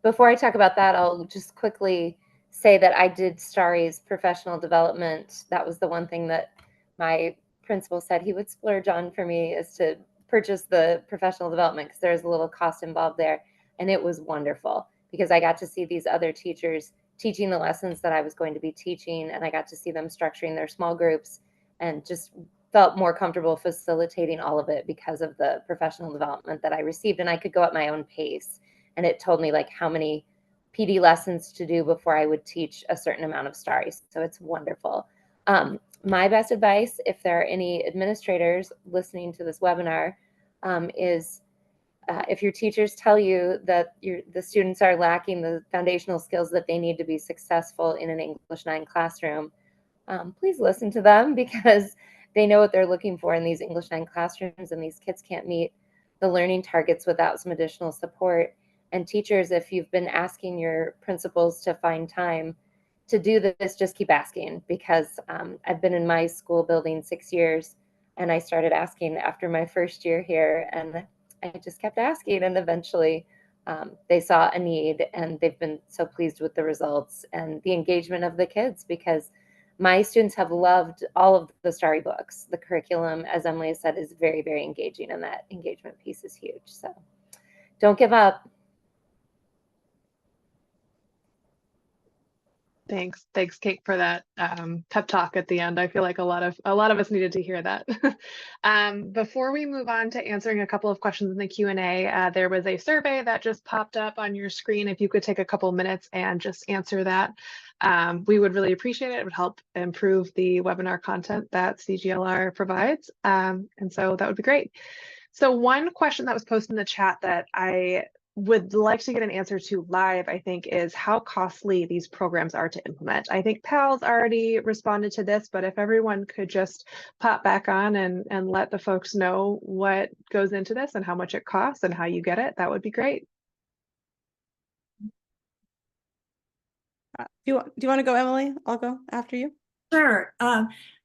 Before I talk about that, I'll just quickly say that I did Starry's professional development. That was the one thing that my principal said he would splurge on for me, is to purchase the professional development, because there's a little cost involved there. And it was wonderful because I got to see these other teachers teaching the lessons that I was going to be teaching, and I got to see them structuring their small groups, and just felt more comfortable facilitating all of it because of the professional development that I received. And I could go at my own pace. And it told me like how many PD lessons to do before I would teach a certain amount of Starry. So it's wonderful. My best advice, if there are any administrators listening to this webinar, is if your teachers tell you that the students are lacking the foundational skills that they need to be successful in an English 9 classroom, please listen to them, because they know what they're looking for in these English 9 classrooms, and these kids can't meet the learning targets without some additional support. And teachers, if you've been asking your principals to find time to do this, just keep asking, because I've been in my school building 6 years, and I started asking after my first year here, and I just kept asking, and eventually they saw a need, and they've been so pleased with the results and the engagement of the kids, because my students have loved all of the Starry books. The curriculum, as Emily said, is very, very engaging, and that engagement piece is huge. So don't give up. Thanks, Kate, for that pep talk at the end. I feel like a lot of us needed to hear that. Before we move on to answering a couple of questions in the Q&A, there was a survey that just popped up on your screen. If you could take a couple minutes and just answer that, we would really appreciate it. It would help improve the webinar content that CGLR provides, and so that would be great. So one question that was posted in the chat that I would like to get an answer to live, I think, is how costly these programs are to implement. I think Pal's already responded to this, but if everyone could just pop back on and let the folks know what goes into this and how much it costs and how you get it, that would be great. Do you want to go, Emily? I'll go after you. Sure.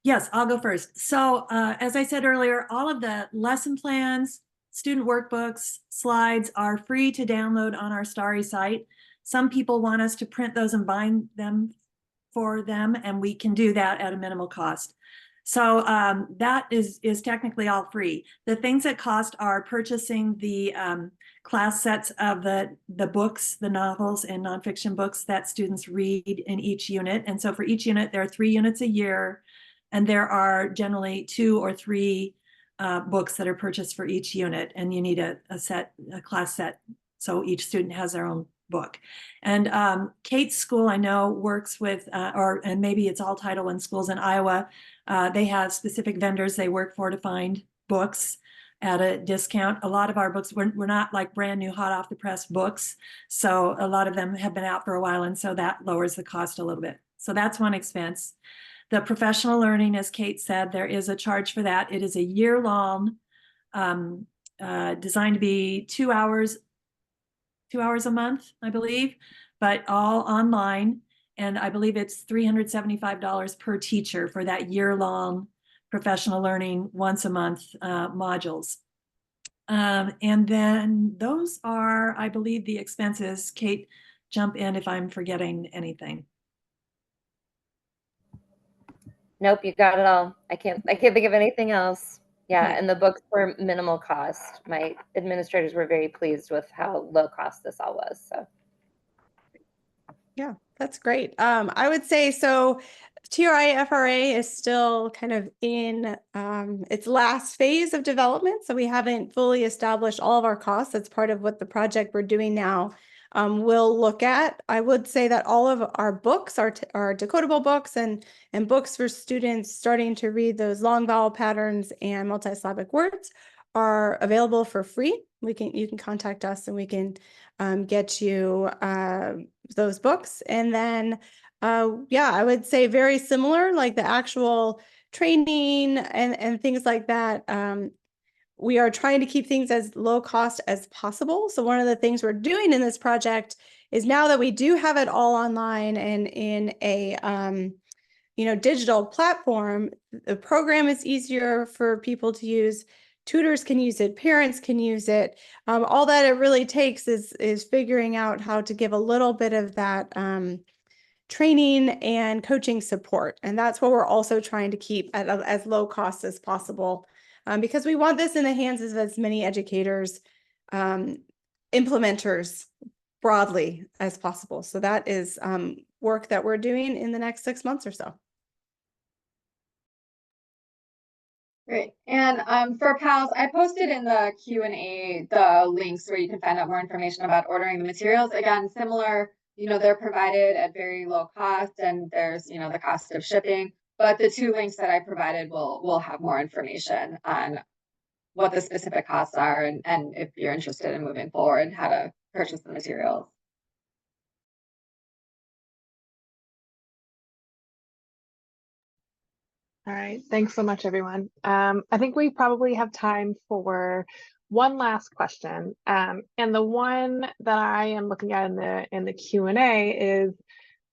Yes, I'll go first. So as I said earlier, all of the lesson plans, student workbooks, slides are free to download on our Starry site. Some people want us to print those and bind them for them, and we can do that at a minimal cost. So that is technically all free. The things that cost are purchasing the class sets of the books, the novels and nonfiction books that students read in each unit. And so for each unit, there are 3 units a year, and there are generally 2 or 3 books that are purchased for each unit, and you need a class set, so each student has their own book. And Kate's school, I know, works with, and maybe it's all Title I schools in Iowa. They have specific vendors they work for to find books at a discount. A lot of our books, we're not like brand new, hot off the press books, so a lot of them have been out for a while, and so that lowers the cost a little bit. So that's one expense. The professional learning, as Kate said, there is a charge for that. It is a year-long, designed to be 2 hours a month, I believe, but all online. And I believe it's $375 per teacher for that year-long professional learning once a month modules. And then those are, I believe, the expenses. Kate, jump in if I'm forgetting anything. Nope, you got it all. I can't think of anything else. Yeah, Okay. and the books were minimal cost. My administrators were very pleased with how low cost this all was. So Yeah, that's great. I would say so. TRI FRA is still kind of in its last phase of development. So we haven't fully established all of our costs. That's part of what the project we're doing now will look at. I would say that all of our books, our decodable books and books for students starting to read those long vowel patterns and multisyllabic words are available for free. You can contact us and we can get you those books. And then yeah, I would say very similar, like the actual training and things like that. We are trying to keep things as low cost as possible. So one of the things we're doing in this project is now that we do have it all online and in a digital platform, the program is easier for people to use. Tutors can use it, parents can use it. All that it really takes is figuring out how to give a little bit of that training and coaching support. And that's what we're also trying to keep at as low cost as possible, because we want this in the hands of as many educators, implementers broadly as possible. So that is work that we're doing in the next 6 months or so. Great. And for PALS, I posted in the Q&A the links where you can find out more information about ordering the materials. Again, similar, they're provided at very low cost, and there's, the cost of shipping. But the 2 links that I provided will have more information on what the specific costs are and if you're interested in moving forward, how to purchase the materials. All right, thanks so much, everyone. I think we probably have time for one last question. And the one that I am looking at in the Q&A is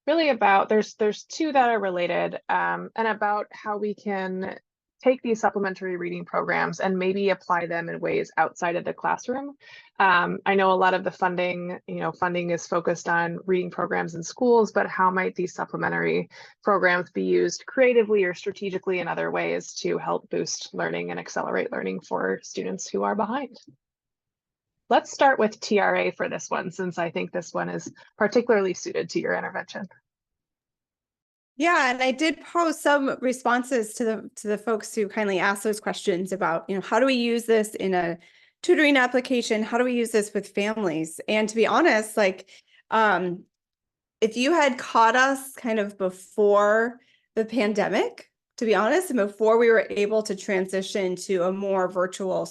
really about, there's 2 that are related, and about how we can take these supplementary reading programs and maybe apply them in ways outside of the classroom. I know a lot of the funding is focused on reading programs in schools, but how might these supplementary programs be used creatively or strategically in other ways to help boost learning and accelerate learning for students who are behind? Let's start with TRA for this one, since I think this one is particularly suited to your intervention. Yeah, and I did post some responses to the folks who kindly asked those questions about, how do we use this in a tutoring application? How do we use this with families? And to be honest, like, if you had caught us kind of before the pandemic, to be honest, and before we were able to transition to a more virtual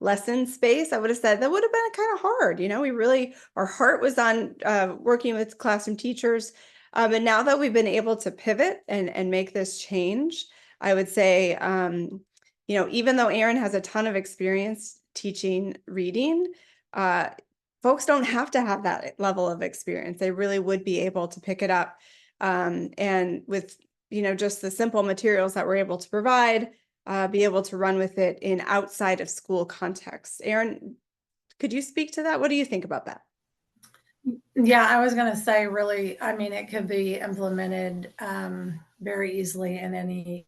lesson space, I would have said that would have been kind of hard. Our heart was on working with classroom teachers. And now that we've been able to pivot and make this change, I would say, even though Erin has a ton of experience teaching reading, folks don't have to have that level of experience. They really would be able to pick it up. And with, just the simple materials that we're able to provide, be able to run with it in outside of school context. Erin, could you speak to that? What do you think about that? Yeah, I was going to say, really, it could be implemented very easily in any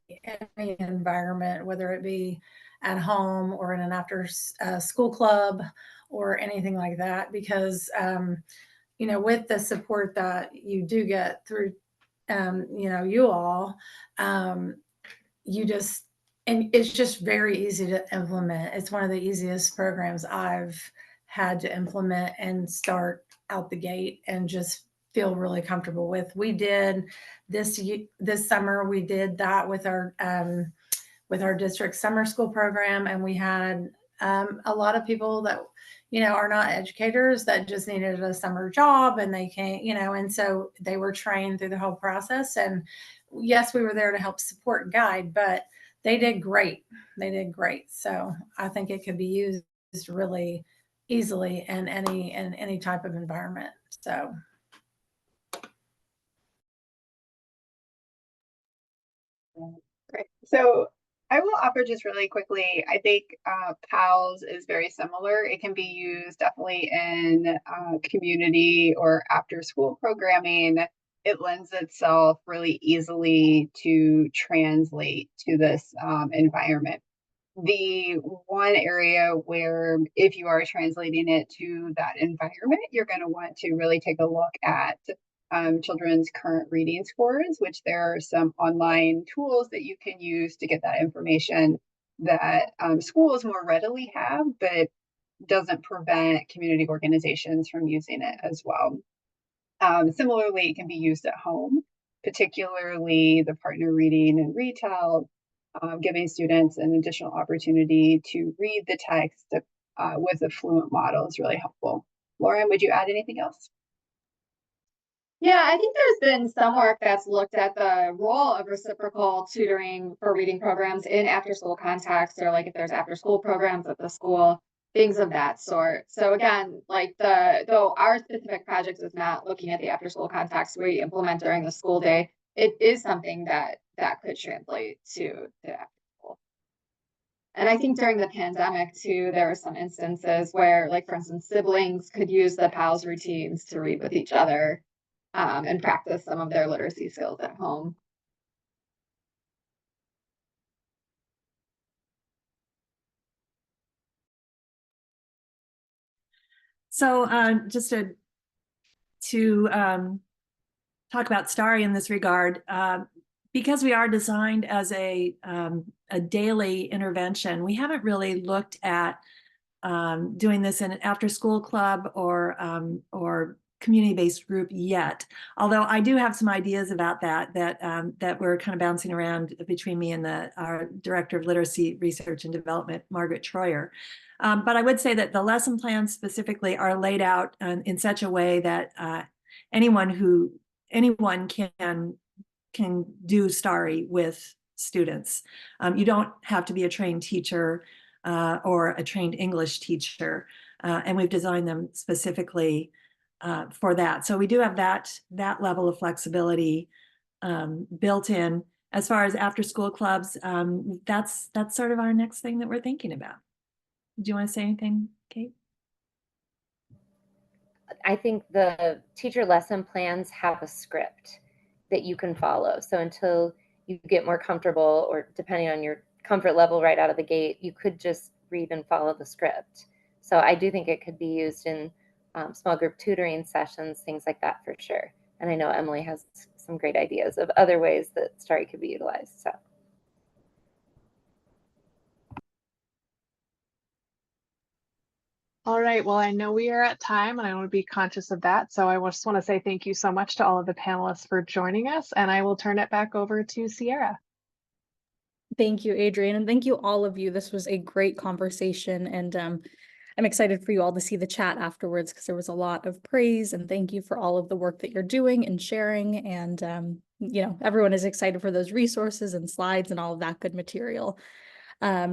environment, whether it be at home or in an after school club or anything like that, because, with the support that you do get through, you all, and it's just very easy to implement. It's one of the easiest programs I've had to implement and start out the gate and just feel really comfortable with. We did this summer, we did that with our district summer school program, and we had a lot of people that are not educators that just needed a summer job, and they can't, and so they were trained through the whole process. And yes, we were there to help support and guide, but they did great. They did great. So I think it could be used really easily in any type of environment. So. Great. So I will offer just really quickly, I think PALS is very similar. It can be used definitely in community or after school programming. It lends itself really easily to translate to this environment. The one area where if you are translating it to that environment, you're going to want to really take a look at children's current reading scores, which there are some online tools that you can use to get that information that schools more readily have, but doesn't prevent community organizations from using it as well. Similarly, it can be used at home, particularly the partner reading and retell, giving students an additional opportunity to read the text with a fluent model is really helpful. Lauren, would you add anything else? Yeah, I think there's been some work that's looked at the role of reciprocal tutoring for reading programs in after-school context, or like if there's after-school programs at the school, things of that sort. So again, like though our specific project is not looking at the after-school context we implement during the school day, it is something that could translate to after school. And I think during the pandemic too, there were some instances where, like for instance, siblings could use the PALS routines to read with each other. And practice some of their literacy skills at home. So just to talk about Starry in this regard, because we are designed as a daily intervention, we haven't really looked at doing this in an after-school club or community-based group yet. Although I do have some ideas about that we're kind of bouncing around between me and our Director of Literacy Research and Development, Margaret Troyer. But I would say that the lesson plans specifically are laid out in such a way that anyone can do Starry with students. You don't have to be a trained teacher or a trained English teacher, and we've designed them specifically for that. So we do have that level of flexibility built in. As far as after-school clubs, that's sort of our next thing that we're thinking about. Do you want to say anything, Kate? I think the teacher lesson plans have a script that you can follow. So until you get more comfortable, or depending on your comfort level right out of the gate, you could just read and follow the script. So I do think it could be used in small group tutoring sessions, things like that for sure. And I know Emily has some great ideas of other ways that Starry could be utilized. So. All right, well, I know we are at time and I want to be conscious of that. So I just want to say thank you so much to all of the panelists for joining us, and I will turn it back over to Sierra. Thank you, Adrienne, and thank you all of you. This was a great conversation, and I'm excited for you all to see the chat afterwards because there was a lot of praise, and thank you for all of the work that you're doing and sharing. And everyone is excited for those resources and slides and all of that good material.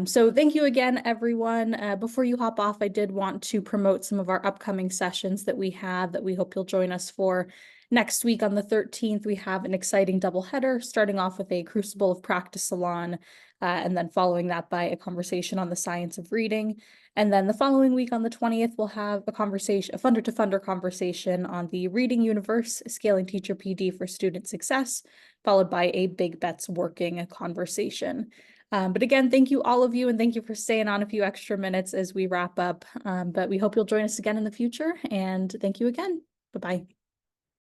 So thank you again, everyone. Before you hop off, I did want to promote some of our upcoming sessions that we have that we hope you'll join us for. Next week on the 13th, we have an exciting double header, starting off with a Crucible of Practice Salon, and then following that by a conversation on the science of reading. And then the following week on the 20th, we'll have a funder to funder conversation on the Reading Universe, Scaling Teacher PD for Student Success, followed by a Big Bets Working conversation. But again, thank you all of you, and thank you for staying on a few extra minutes as we wrap up. But we hope you'll join us again in the future, and thank you again. Bye-bye.